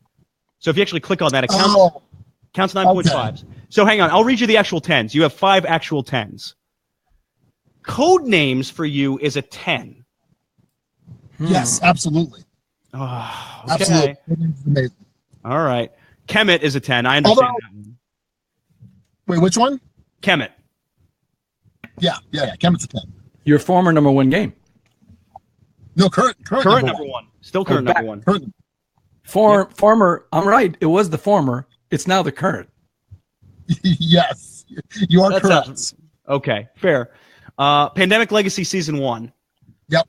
So if you actually click on that, it counts 9.5s. Okay. So hang on, I'll read you the actual 10s. You have 5 actual 10s. Code names for you is a 10. Yes, absolutely. Oh, okay. Absolutely. Amazing. All right. Kemet is a 10. I understand that one. Wait, which one? Kemet. Yeah. Kemet's a 10. Your former number 1 game. No, current number one. Still current number 1. Current. Former, I'm right. It was the former. It's now the current. Yes, you are correct. Okay, fair. Pandemic Legacy Season 1. Yep.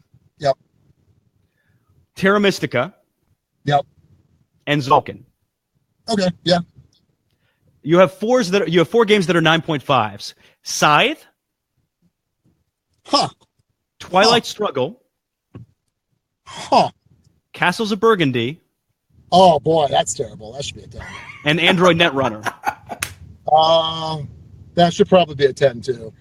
Terra Mystica. Yep. And Zulkin. Okay, yeah. You have 4 games that are 9.5s. Scythe. Twilight Struggle. Castles of Burgundy. Oh boy, that's terrible. That should be a 10. And Android Netrunner. That should probably be a 10 too.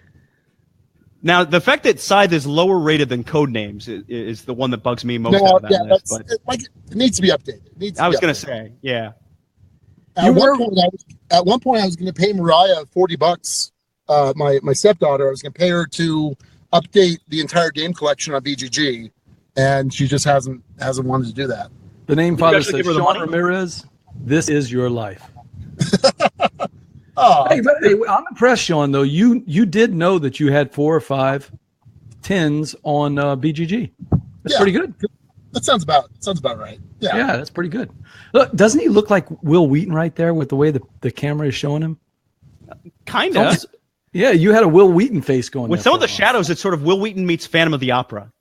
Now, the fact that Scythe is lower rated than Codenames is the one that bugs me most out of that list. But it needs to be updated. I was going to say, yeah. At one point, I was going to pay Mariah $40. My stepdaughter, I was going to pay her to update the entire game collection on BGG, and she just hasn't wanted to do that. The name father says, Sean Ramirez, this is your life. Hey, I'm impressed, Sean, though. You did know that you had 4 or 5 10s on BGG. That's pretty good. That sounds about right. Yeah, that's pretty good. Look, doesn't he look like Will Wheaton right there with the way the camera is showing him? Kind of. Yeah, you had a Will Wheaton face going. With some of the shadows, it's sort of Will Wheaton meets Phantom of the Opera.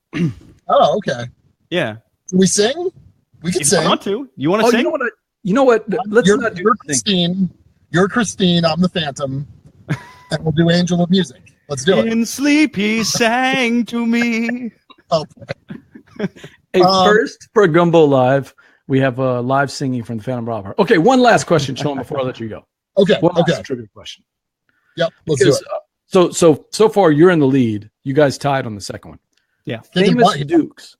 Oh, okay. Yeah. Can we sing? We can sing. You want to? You want to sing? You know what? Let's not do Christine. You're Christine. I'm the Phantom. And we'll do Angel of Music. Let's do it. In sleep he sang to me. Okay. Hey, first for Gumbo Live, we have live singing from the Phantom of the Opera. Okay, one last question, Sean, before I let you go. Okay. One last trivia question. Yep. Let's do it. So far you're in the lead. You guys tied on the second one. Yeah. Famous Dukes.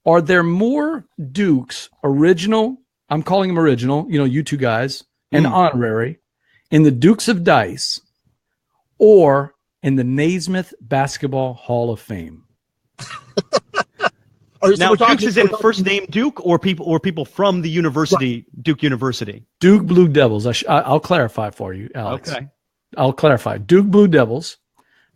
Are there more Dukes original? I'm calling them original, you 2 guys, and honorary, in the Dukes of Dice or in the Naismith Basketball Hall of Fame? Now, Dukes is in first name Duke or people from the university, right. Duke University? Duke Blue Devils. I'll clarify for you, Alex. Okay. I'll clarify. Duke Blue Devils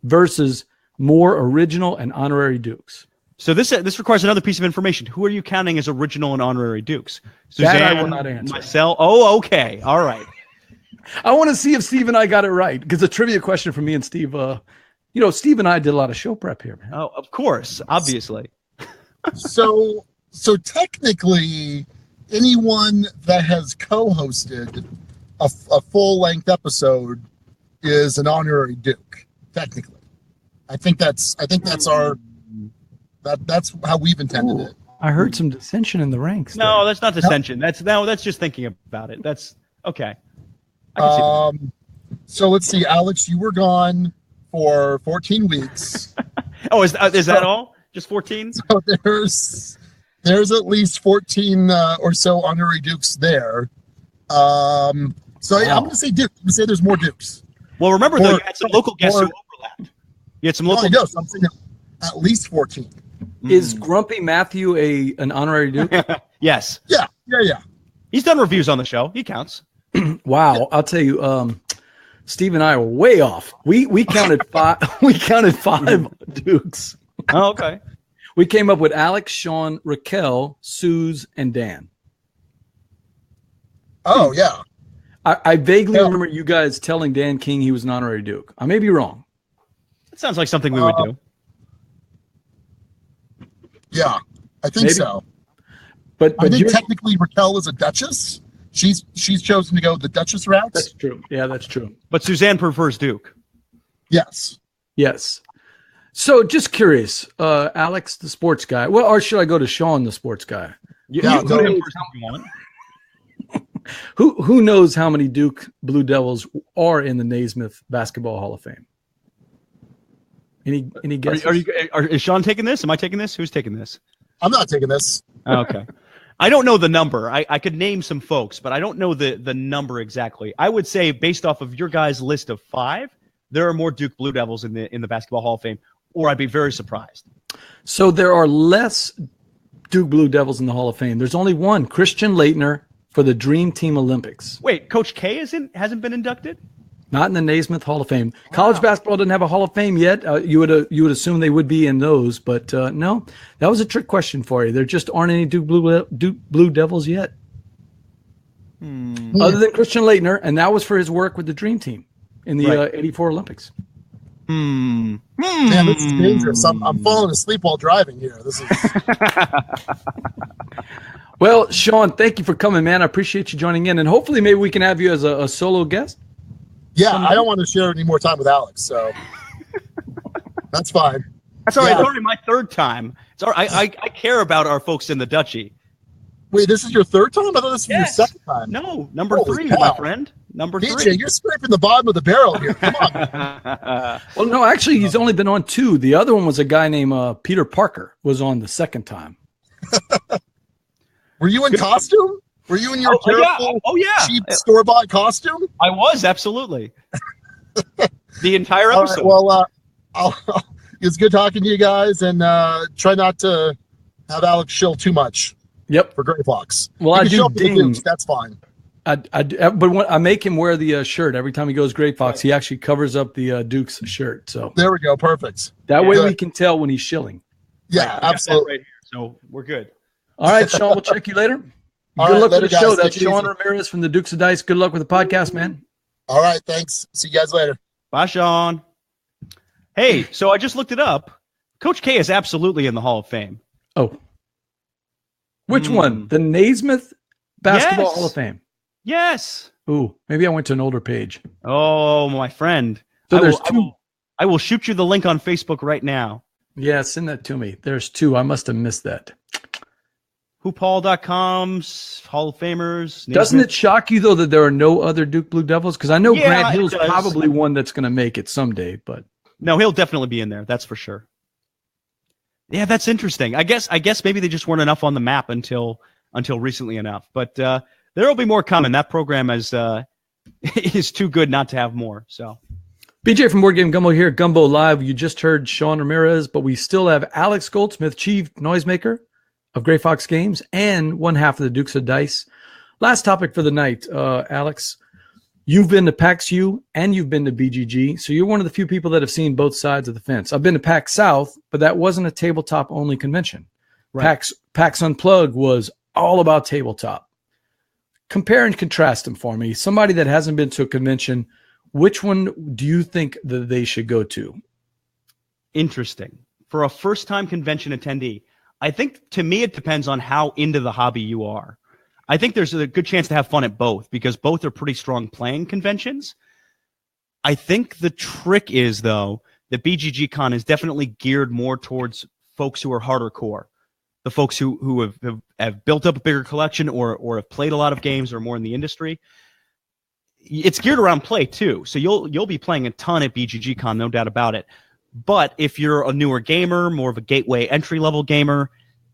versus more original and honorary Dukes. So this requires another piece of information. Who are you counting as original and honorary Dukes? Suzanne, that I will not answer. Myself. Oh, okay. All right. I want to see if Steve and I got it right, because a trivia question for me and Steve. Steve and I did a lot of show prep here, man. Oh, of course, obviously. So technically, anyone that has co-hosted a full-length episode is an honorary Duke. Technically, I think that's our that's how we've intended it. I heard some dissension in the ranks. No, that's not dissension. That's just thinking about it. That's okay. I can see that. So let's see, Alex, you were gone for 14 weeks. Oh, is that all? Just 14? So there's at least 14 or so honorary Dukes there. I'm going to say Duke. I'm going to say there's more Dukes. Well, remember, though, you had some local guests who overlapped. You had some local guests. So I'm saying at least 14. Is Grumpy Matthew an honorary Duke? Yes. Yeah. He's done reviews on the show. He counts. Wow. I'll tell you, Steve and I were way off. We counted five. We counted 5 Dukes. Oh, okay. We came up with Alex, Sean, Raquel, Suze, and Dan. Oh, yeah. I vaguely remember you guys telling Dan King he was an honorary Duke. I may be wrong. That sounds like something we would do. Yeah, I think so. But I think technically Raquel is a Duchess. She's chosen to go the Duchess route. That's true. Yeah, that's true. But Suzanne prefers Duke. Yes. So just curious, Alex, the sports guy. Well, or should I go to Sean, the sports guy? Yeah, go him first if you want. Who knows how many Duke Blue Devils are in the Naismith Basketball Hall of Fame? Any guesses? Is Sean taking this? Am I taking this? Who's taking this? I'm not taking this. Oh, okay. I don't know the number. I could name some folks, but I don't know the number exactly. I would say, based off of your guys' list of 5, there are more Duke Blue Devils in the Basketball Hall of Fame, or I'd be very surprised. So there are less Duke Blue Devils in the Hall of Fame. There's only one, Christian Laettner, for the Dream Team Olympics. Wait, Coach K hasn't been inducted? Not in the Naismith Hall of Fame. College basketball doesn't have a Hall of Fame yet. You would assume they would be in those, but no. That was a trick question for you. There just aren't any Duke Blue Devils yet. Other than Christian Laettner, and that was for his work with the Dream Team in the 84 Olympics. Man, this is dangerous. I'm falling asleep while driving here. This is. Well, Sean, thank you for coming, man. I appreciate you joining in, and hopefully maybe we can have you as a solo guest. Yeah, I don't want to share any more time with Alex, so that's fine. That's all right. It's already my 3rd time. It's all right. I care about our folks in the Duchy. Wait, this is your 3rd time? I thought this was your 2nd time. No, number Holy 3, cow. my friend. Number DJ, 3. you're scraping the bottom of the barrel here. Come on. Well, no, actually, he's only been on 2. The other one was a guy named Peter Parker, was on the 2nd time. Were you in costume? Were you in your terrible, cheap store-bought costume? I was, absolutely. The entire episode. Right, well, it's good talking to you guys, and try not to have Alex shill too much. Yep. For Gray Fox. Well, I do ding. That's fine. But I make him wear the shirt every time he goes Gray Fox. He actually covers up the Duke's shirt. So there we go. Perfect. That way we can tell when he's shilling. Yeah, absolutely. Right here, so we're good. All right, Sean, we'll check you later. Good luck with the show. That's Sean Ramirez from the Dukes of Dice. Good luck with the podcast, man. All right, thanks. See you guys later. Bye, Sean. Hey, so I just looked it up. Coach K is absolutely in the Hall of Fame. Oh. Which one? The Naismith Basketball Hall of Fame? Yes. Ooh, maybe I went to an older page. Oh, my friend. So there's 2. I will shoot you the link on Facebook right now. Yeah, send that to me. There's 2. I must have missed that. Whopaul.com's Hall of Famers. Doesn't it shock you, though, that there are no other Duke Blue Devils? Because I know Grant Hill's probably one that's going to make it someday. But no, he'll definitely be in there. That's for sure. Yeah, that's interesting. I guess maybe they just weren't enough on the map until recently enough. But there will be more coming. That program is too good not to have more. So, BJ from Board Game Gumbo here, Gumbo Live. You just heard Sean Ramirez, but we still have Alex Goldsmith, chief noisemaker of Gray Fox Games, and one half of the Dukes of Dice. Last topic for the night, Alex. You've been to PAX U and you've been to BGG, so you're one of the few people that have seen both sides of the fence. I've been to PAX South, but that wasn't a tabletop-only convention. Right. PAX Unplugged was all about tabletop. compare and contrast them for me. Somebody that hasn't been to a convention, which one do you think that they should go to? Interesting. For a first-time convention attendee, I think to me it depends on how into the hobby you are. I think there's a good chance to have fun at both because both are pretty strong playing conventions. I think the trick is, though, that BGG Con is definitely geared more towards folks who are harder core, the folks who have built up a bigger collection or have played a lot of games or more in the industry. It's geared around play, too, so you'll be playing a ton at BGG Con, no doubt about it. But if you're a newer gamer, more of a gateway entry-level gamer,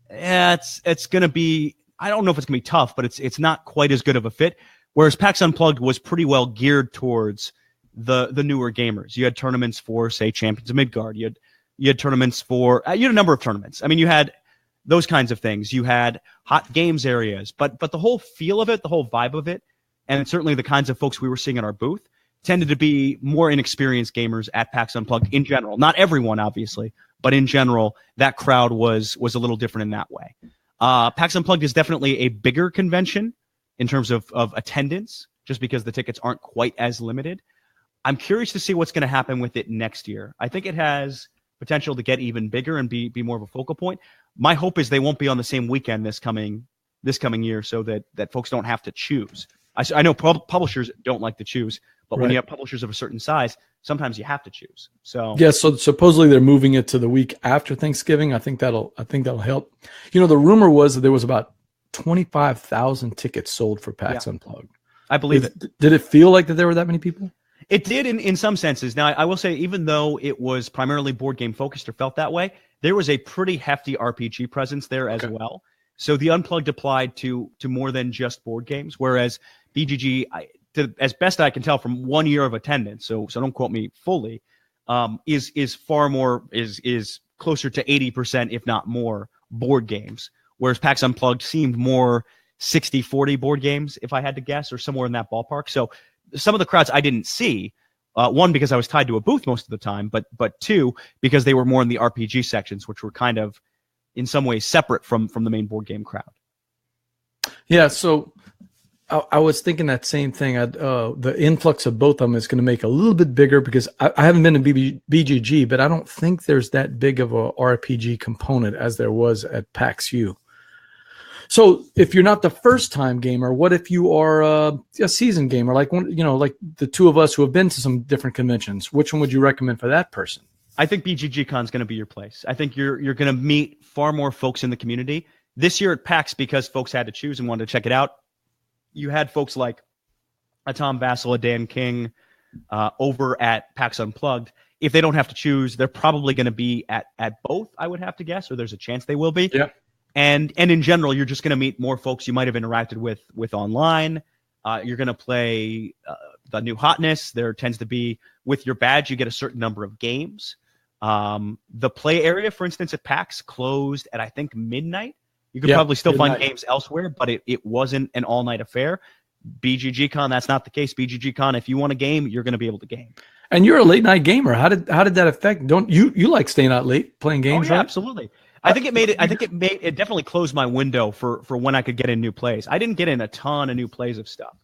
it's going to be, I don't know if it's going to be tough, but it's not quite as good of a fit. Whereas PAX Unplugged was pretty well geared towards the newer gamers. You had tournaments for, say, Champions of Midgard. You had tournaments for, you had a number of tournaments. I mean, you had those kinds of things. You had hot games areas, but the whole feel of it, the whole vibe of it, and certainly the kinds of folks we were seeing in our booth tended to be more inexperienced gamers at PAX Unplugged in general. Not everyone, obviously, but in general, that crowd was a little different in that way. PAX Unplugged is definitely a bigger convention in terms of attendance, just because the tickets aren't quite as limited. I'm curious to see what's going to happen with it next year. I think it has potential to get even bigger and be more of a focal point. My hope is they won't be on the same weekend this coming year, so that folks don't have to choose. I know publishers don't like to choose, but when you have publishers of a certain size, sometimes you have to choose. So yeah, so supposedly they're moving it to the week after Thanksgiving. I think that'll help. You know, the rumor was that there was about 25,000 tickets sold for PAX Unplugged. I believe it. Did it feel like that there were that many people? It did in some senses. Now, I will say, even though it was primarily board game focused or felt that way, there was a pretty hefty RPG presence there as well. So the Unplugged applied to more than just board games, whereas BGG, as best I can tell from 1 year of attendance, so don't quote me fully, is far more, is closer to 80%, if not more, board games, whereas PAX Unplugged seemed more 60-40 board games, if I had to guess, or somewhere in that ballpark. So some of the crowds I didn't see, one, because I was tied to a booth most of the time, but two, because they were more in the RPG sections, which were kind of, in some ways, separate from the main board game crowd. Yeah, so I was thinking that same thing. The influx of both of them is going to make it a little bit bigger because I haven't been to BGG, but I don't think there's that big of a RPG component as there was at PAX U. So if you're not the first time gamer, what if you are a seasoned gamer, like like the two of us who have been to some different conventions? Which one would you recommend for that person? I think BGG Con is going to be your place. I think you're going to meet far more folks in the community. This year at PAX, because folks had to choose and wanted to check it out, you had folks like a Tom Vassell, a Dan King over at PAX Unplugged. If they don't have to choose, they're probably going to be at both, I would have to guess, or there's a chance they will be. Yeah. And in general, you're just going to meet more folks you might have interacted with online. You're going to play the new hotness. There tends to be, with your badge, you get a certain number of games. The play area, for instance, at PAX closed at, I think, midnight. You could probably still find games elsewhere, but it wasn't an all-night affair. BGG Con, that's not the case. BGG Con, if you want a game, you're going to be able to game. And you're a late-night gamer. How did that affect? Don't you like staying out late playing games? Oh, yeah, right? Absolutely. I think it definitely closed my window for when I could get in new plays. I didn't get in a ton of new plays of stuff.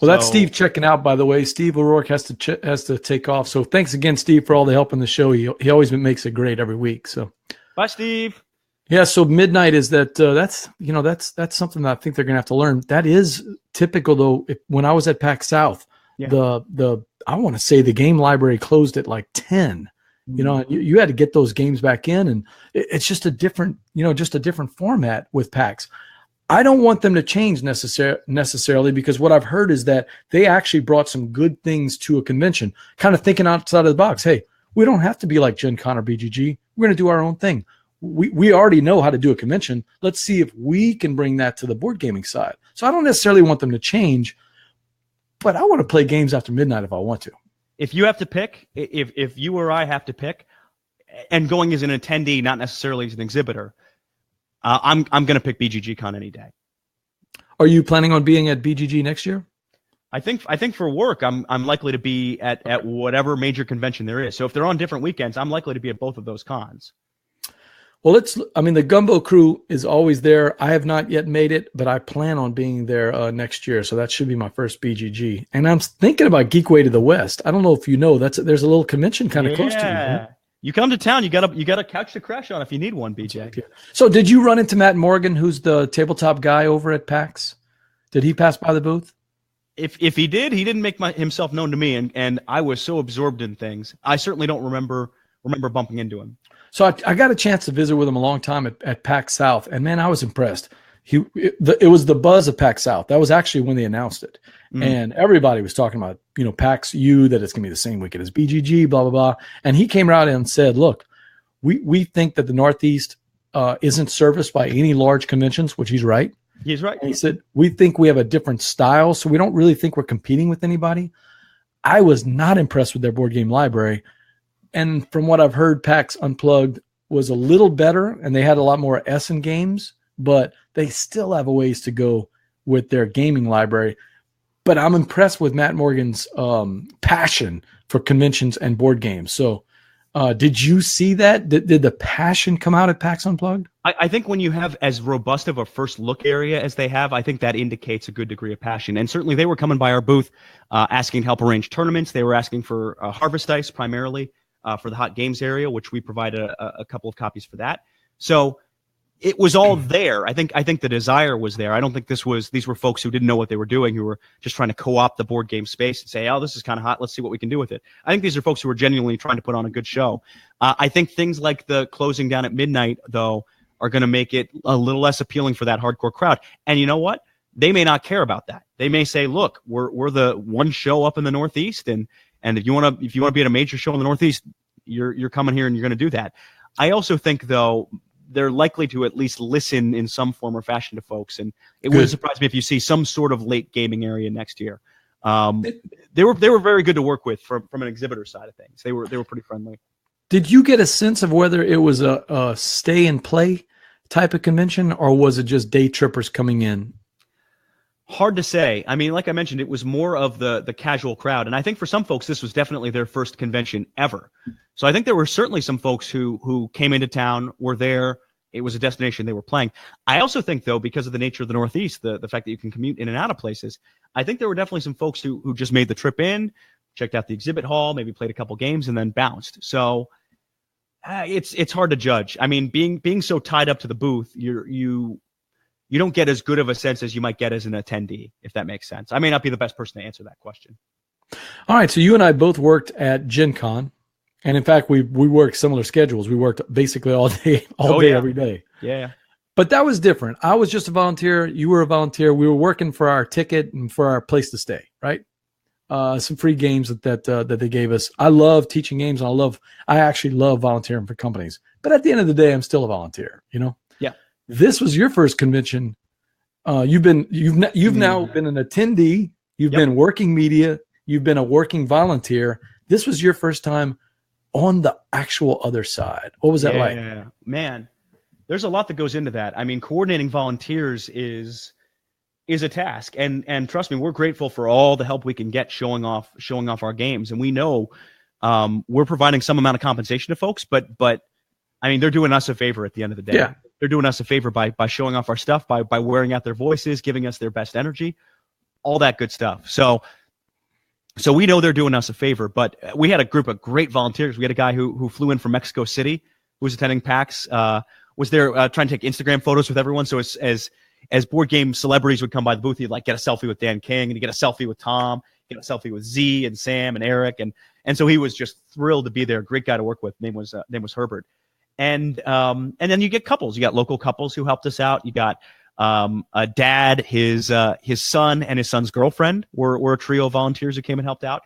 That's Steve checking out, by the way. Steve O'Rourke has to take off. So thanks again, Steve, for all the help in the show. He always makes it great every week. So bye, Steve. Yeah, so midnight is that's something that I think they're gonna have to learn. That is typical though. When I was at PAX South, I want to say the game library closed at like 10. You had to get those games back in, and it's just a different format with PAX. I don't want them to change necessarily because what I've heard is that they actually brought some good things to a convention, kind of thinking outside of the box. Hey, we don't have to be like Gen Con or BGG. We're going to do our own thing. We already know how to do a convention. Let's see if we can bring that to the board gaming side. So I don't necessarily want them to change, but I want to play games after midnight if I want to. If you have to pick, if you or I have to pick, and going as an attendee, not necessarily as an exhibitor, I'm going to pick BGG Con any day. Are you planning on being at BGG next year? I think for work, I'm likely to be at whatever major convention there is. So if they're on different weekends, I'm likely to be at both of those cons. Well, the Gumbo crew is always there. I have not yet made it, but I plan on being there next year. So that should be my first BGG. And I'm thinking about Geekway to the West. I don't know if you know, there's a little convention kind of close to you. Right? You come to town, you got a couch to crash on if you need one, BJ. So did you run into Matt Morgan, who's the tabletop guy over at PAX? Did he pass by the booth? If he did, he didn't make himself known to me, and I was so absorbed in things. I certainly don't remember bumping into him. So I got a chance to visit with him a long time at PAX South, and man, I was impressed. It was the buzz of PAX South. That was actually when they announced it, and everybody was talking about PAX U, that it's gonna be the same weekend as BGG, blah blah blah. And he came out and said, "Look, we think that the Northeast isn't serviced by any large conventions," which he's right. He's right. And he said, "We think we have a different style, so we don't really think we're competing with anybody." I was not impressed with their board game library. And from what I've heard, PAX Unplugged was a little better, and they had a lot more Essen games, but they still have a ways to go with their gaming library. But I'm impressed with Matt Morgan's passion for conventions and board games. So did you see that? Did the passion come out at PAX Unplugged? I think when you have as robust of a first look area as they have, I think that indicates a good degree of passion. And certainly they were coming by our booth asking to help arrange tournaments. They were asking for Harvest Dice primarily. For the hot games area, which we provided a couple of copies for that. So it was all there. I think the desire was there. I don't think these were folks who didn't know what they were doing, who were just trying to co-opt the board game space and say, oh, this is kind of hot. Let's see what we can do with it. I think these are folks who are genuinely trying to put on a good show. I think things like the closing down at midnight, though, are going to make it a little less appealing for that hardcore crowd. And you know what? They may not care about that. They may say, look, we're the one show up in the Northeast, and if you want to be at a major show in the Northeast, you're coming here and you're going to do that. I also think, though, they're likely to at least listen in some form or fashion to folks, and it wouldn't surprise me if you see some sort of late gaming area next year. They were very good to work with from an exhibitor side of things. They were pretty friendly. Did you get a sense of whether it was a stay and play type of convention, or was it just day trippers coming in? Hard to say. I mean, like I mentioned, it was more of the casual crowd. And I think for some folks, this was definitely their first convention ever. So I think there were certainly some folks who came into town, were there. It was a destination they were playing. I also think, though, because of the nature of the Northeast, the fact that you can commute in and out of places, I think there were definitely some folks who just made the trip in, checked out the exhibit hall, maybe played a couple games, and then bounced. So it's hard to judge. I mean, being so tied up to the booth, you don't get as good of a sense as you might get as an attendee, if that makes sense. I may not be the best person to answer that question. All right, so you and I both worked at Gen Con, and in fact, we worked similar schedules. We worked basically all day, every day. Yeah. But that was different. I was just a volunteer. You were a volunteer. We were working for our ticket and for our place to stay, right? Some free games that they gave us. I love teaching games, and I actually love volunteering for companies. But at the end of the day, I'm still a volunteer, Yeah. This was your first convention. You've now been an attendee. You've been working media. You've been a working volunteer. This was your first time on the actual other side. What was that like? Yeah, man, there's a lot that goes into that. I mean, coordinating volunteers is a task, and trust me, we're grateful for all the help we can get showing off our games, and we know we're providing some amount of compensation to folks, but I mean, they're doing us a favor at the end of the day. Yeah. They're doing us a favor by showing off our stuff, by wearing out their voices, giving us their best energy, all that good stuff. So we know they're doing us a favor, but we had a group of great volunteers. We had a guy who flew in from Mexico City, who was attending PAX, was there trying to take Instagram photos with everyone. So as board game celebrities would come by the booth, he'd like get a selfie with Dan King, and he'd get a selfie with Tom, get a selfie with Z and Sam and Eric. And so he was just thrilled to be there. Great guy to work with. Name was Herbert. And then you get couples. You got local couples who helped us out. You got a dad, his son, and his son's girlfriend were a trio of volunteers who came and helped out.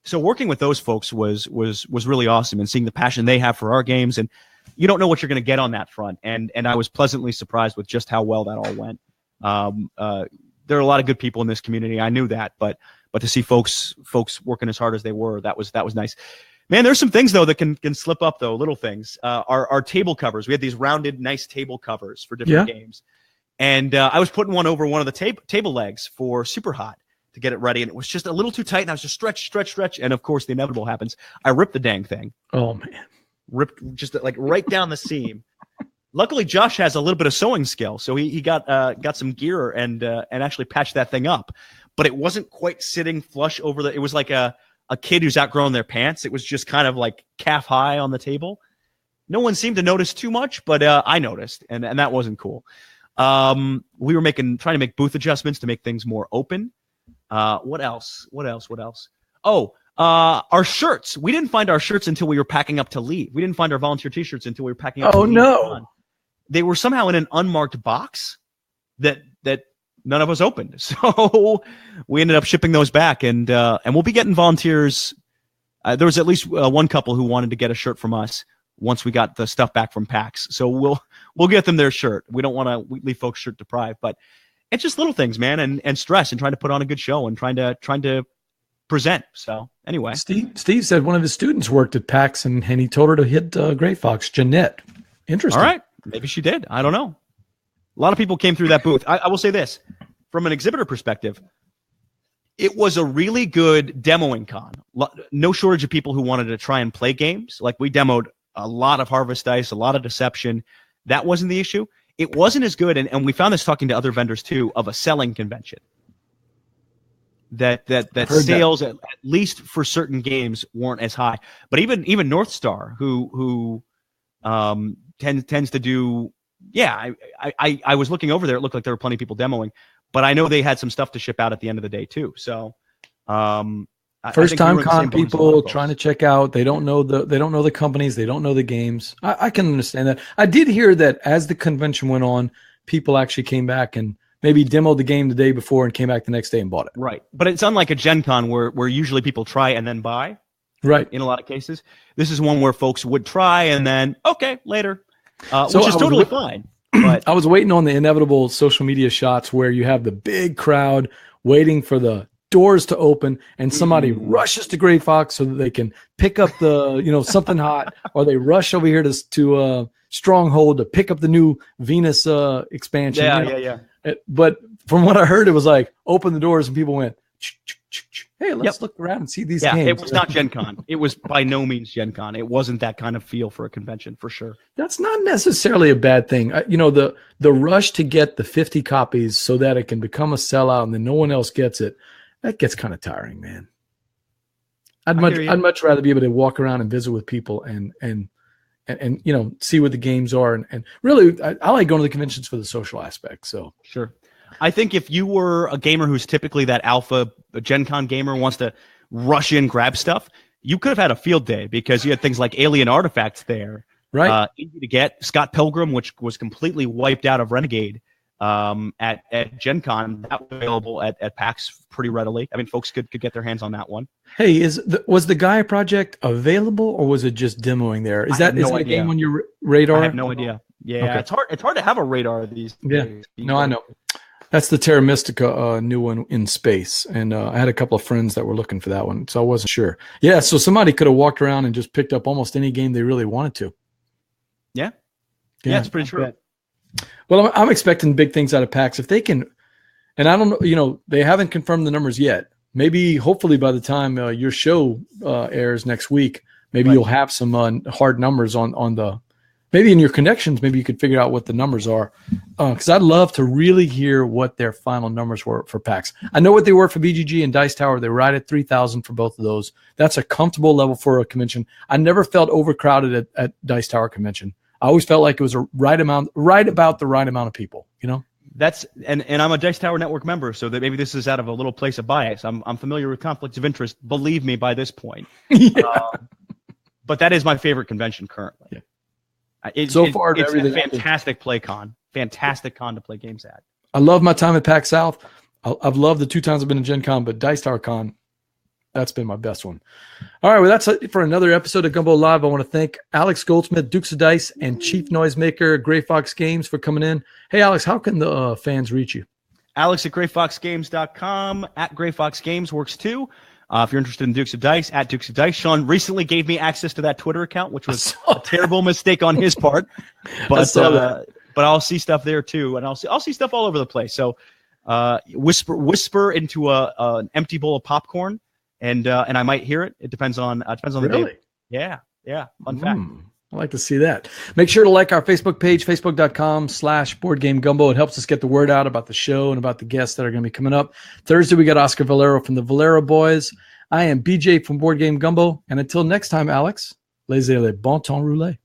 So working with those folks was really awesome, and seeing the passion they have for our games. And you don't know what you're going to get on that front. And I was pleasantly surprised with just how well that all went. There are a lot of good people in this community. I knew that, but to see folks working as hard as they were, that was nice. Man, there's some things, though, that can slip up, though, little things. Our table covers. We had these rounded, nice table covers for different games. And I was putting one over one of the table legs for Super Hot to get it ready, and it was just a little too tight, and I was just stretch. And, of course, the inevitable happens. I ripped the dang thing. Oh, man. Ripped just like right down the seam. Luckily, Josh has a little bit of sewing skill, so he got some gear and actually patched that thing up. But it wasn't quite sitting flush over the. It was like a kid who's outgrown their pants. It was just kind of like calf high on the table. No one seemed to notice too much, but I noticed, and that wasn't cool. We were trying to make booth adjustments to make things more open. What else? Oh, our shirts. We didn't find our shirts until we were packing up to leave. We didn't find our volunteer T-shirts until we were packing up. Oh, no. They were somehow in an unmarked box that none of us opened. So we ended up shipping those back, and we'll be getting volunteers. There was at least one couple who wanted to get a shirt from us once we got the stuff back from PAX. So we'll get them their shirt. We don't want to leave folks shirt deprived, but it's just little things, man, and stress and trying to put on a good show and trying to present. So anyway, Steve said one of his students worked at PAX and he told her to hit Great Fox. Jeanette. Interesting. All right. Maybe she did. I don't know. A lot of people came through that booth. I will say this, from an exhibitor perspective, it was a really good demoing con. No shortage of people who wanted to try and play games. Like, we demoed a lot of Harvest Dice, a lot of Deception. That wasn't the issue. It wasn't as good, and we found this talking to other vendors too, of a selling convention. That sales, at least for certain games, weren't as high. But even North Star, who tends to do, I was looking over there. It looked like there were plenty of people demoing, but I know they had some stuff to ship out at the end of the day too. So first time con people trying to check out, they don't know the companies, they don't know the games. I can understand that. I did hear that as the convention went on, people actually came back and maybe demoed the game the day before and came back the next day and bought it. Right. But it's unlike a Gen Con where usually people try and then buy. Right. In a lot of cases. This is one where folks would try and then, okay, later. Which is totally fine. But I was waiting on the inevitable social media shots where you have the big crowd waiting for the doors to open and somebody rushes to Great Fox so that they can pick up the, something hot, or they rush over here to Stronghold to pick up the new Venus expansion. Yeah. But from what I heard, it was like, open the doors and people went, hey, let's look around and see these games. It was not Gen Con. It was by no means Gen Con. It wasn't that kind of feel for a convention, for sure. That's not necessarily a bad thing. The rush to get the 50 copies so that it can become a sellout and then no one else gets it, that gets kind of tiring, man. I'd much rather be able to walk around and visit with people and see what the games are. And really, I like going to the conventions for the social aspect. So sure. I think if you were a gamer who's typically that alpha Gen Con gamer, wants to rush in, grab stuff, you could have had a field day because you had things like Alien Artifacts there. Right. Easy to get. Scott Pilgrim, which was completely wiped out of Renegade at Gen Con, that was available at PAX pretty readily. I mean, folks could get their hands on that one. Hey, was the Gaia project available or was it just demoing there? Is that a game on your radar? I have no idea. Yeah, okay. It's hard to have a radar these days. No, I know. That's the Terra Mystica new one in space. And I had a couple of friends that were looking for that one, so I wasn't sure. Yeah, so somebody could have walked around and just picked up almost any game they really wanted to. Yeah, it's pretty true. Well, I'm expecting big things out of PAX. If they can, and I don't know, they haven't confirmed the numbers yet. Maybe, hopefully by the time your show airs next week, maybe you'll have some hard numbers on the, maybe in your connections, maybe you could figure out what the numbers are. Because I'd love to really hear what their final numbers were for PAX. I know what they were for BGG and Dice Tower. They were right at 3,000 for both of those. That's a comfortable level for a convention. I never felt overcrowded at Dice Tower convention. I always felt like it was a right about the right amount of people, That's and I'm a Dice Tower Network member, so that maybe this is out of a little place of bias. I'm familiar with conflicts of interest, believe me, by this point. But that is my favorite convention currently. Yeah. It's a fantastic fantastic con to play games at. I love my time at PAX South. I've loved the 2 times I've been in Gen Con, but Dice Tower Con, that's been my best one. All right, well, that's it for another episode of Gumbo Live. I want to thank Alex Goldsmith, Dukes of Dice, and Chief Noisemaker, Gray Fox Games, for coming in. Hey, Alex, how can the fans reach you? Alex at grayfoxgames.com. At Gray Fox Games works too. If you're interested in Dukes of Dice, at Dukes of Dice. Sean recently gave me access to that Twitter account, which was a terrible mistake on his part. But I'll see stuff there too, and I'll see stuff all over the place. So whisper into an empty bowl of popcorn, and I might hear it. It depends on the day. Yeah. Fun fact. I like to see that. Make sure to like our Facebook page, facebook.com/BoardGameGumbo. It helps us get the word out about the show and about the guests that are going to be coming up. Thursday, we got Oscar Valero from the Valero Boys. I am BJ from Board Game Gumbo. And until next time, Alex, laissez le bon temps rouler.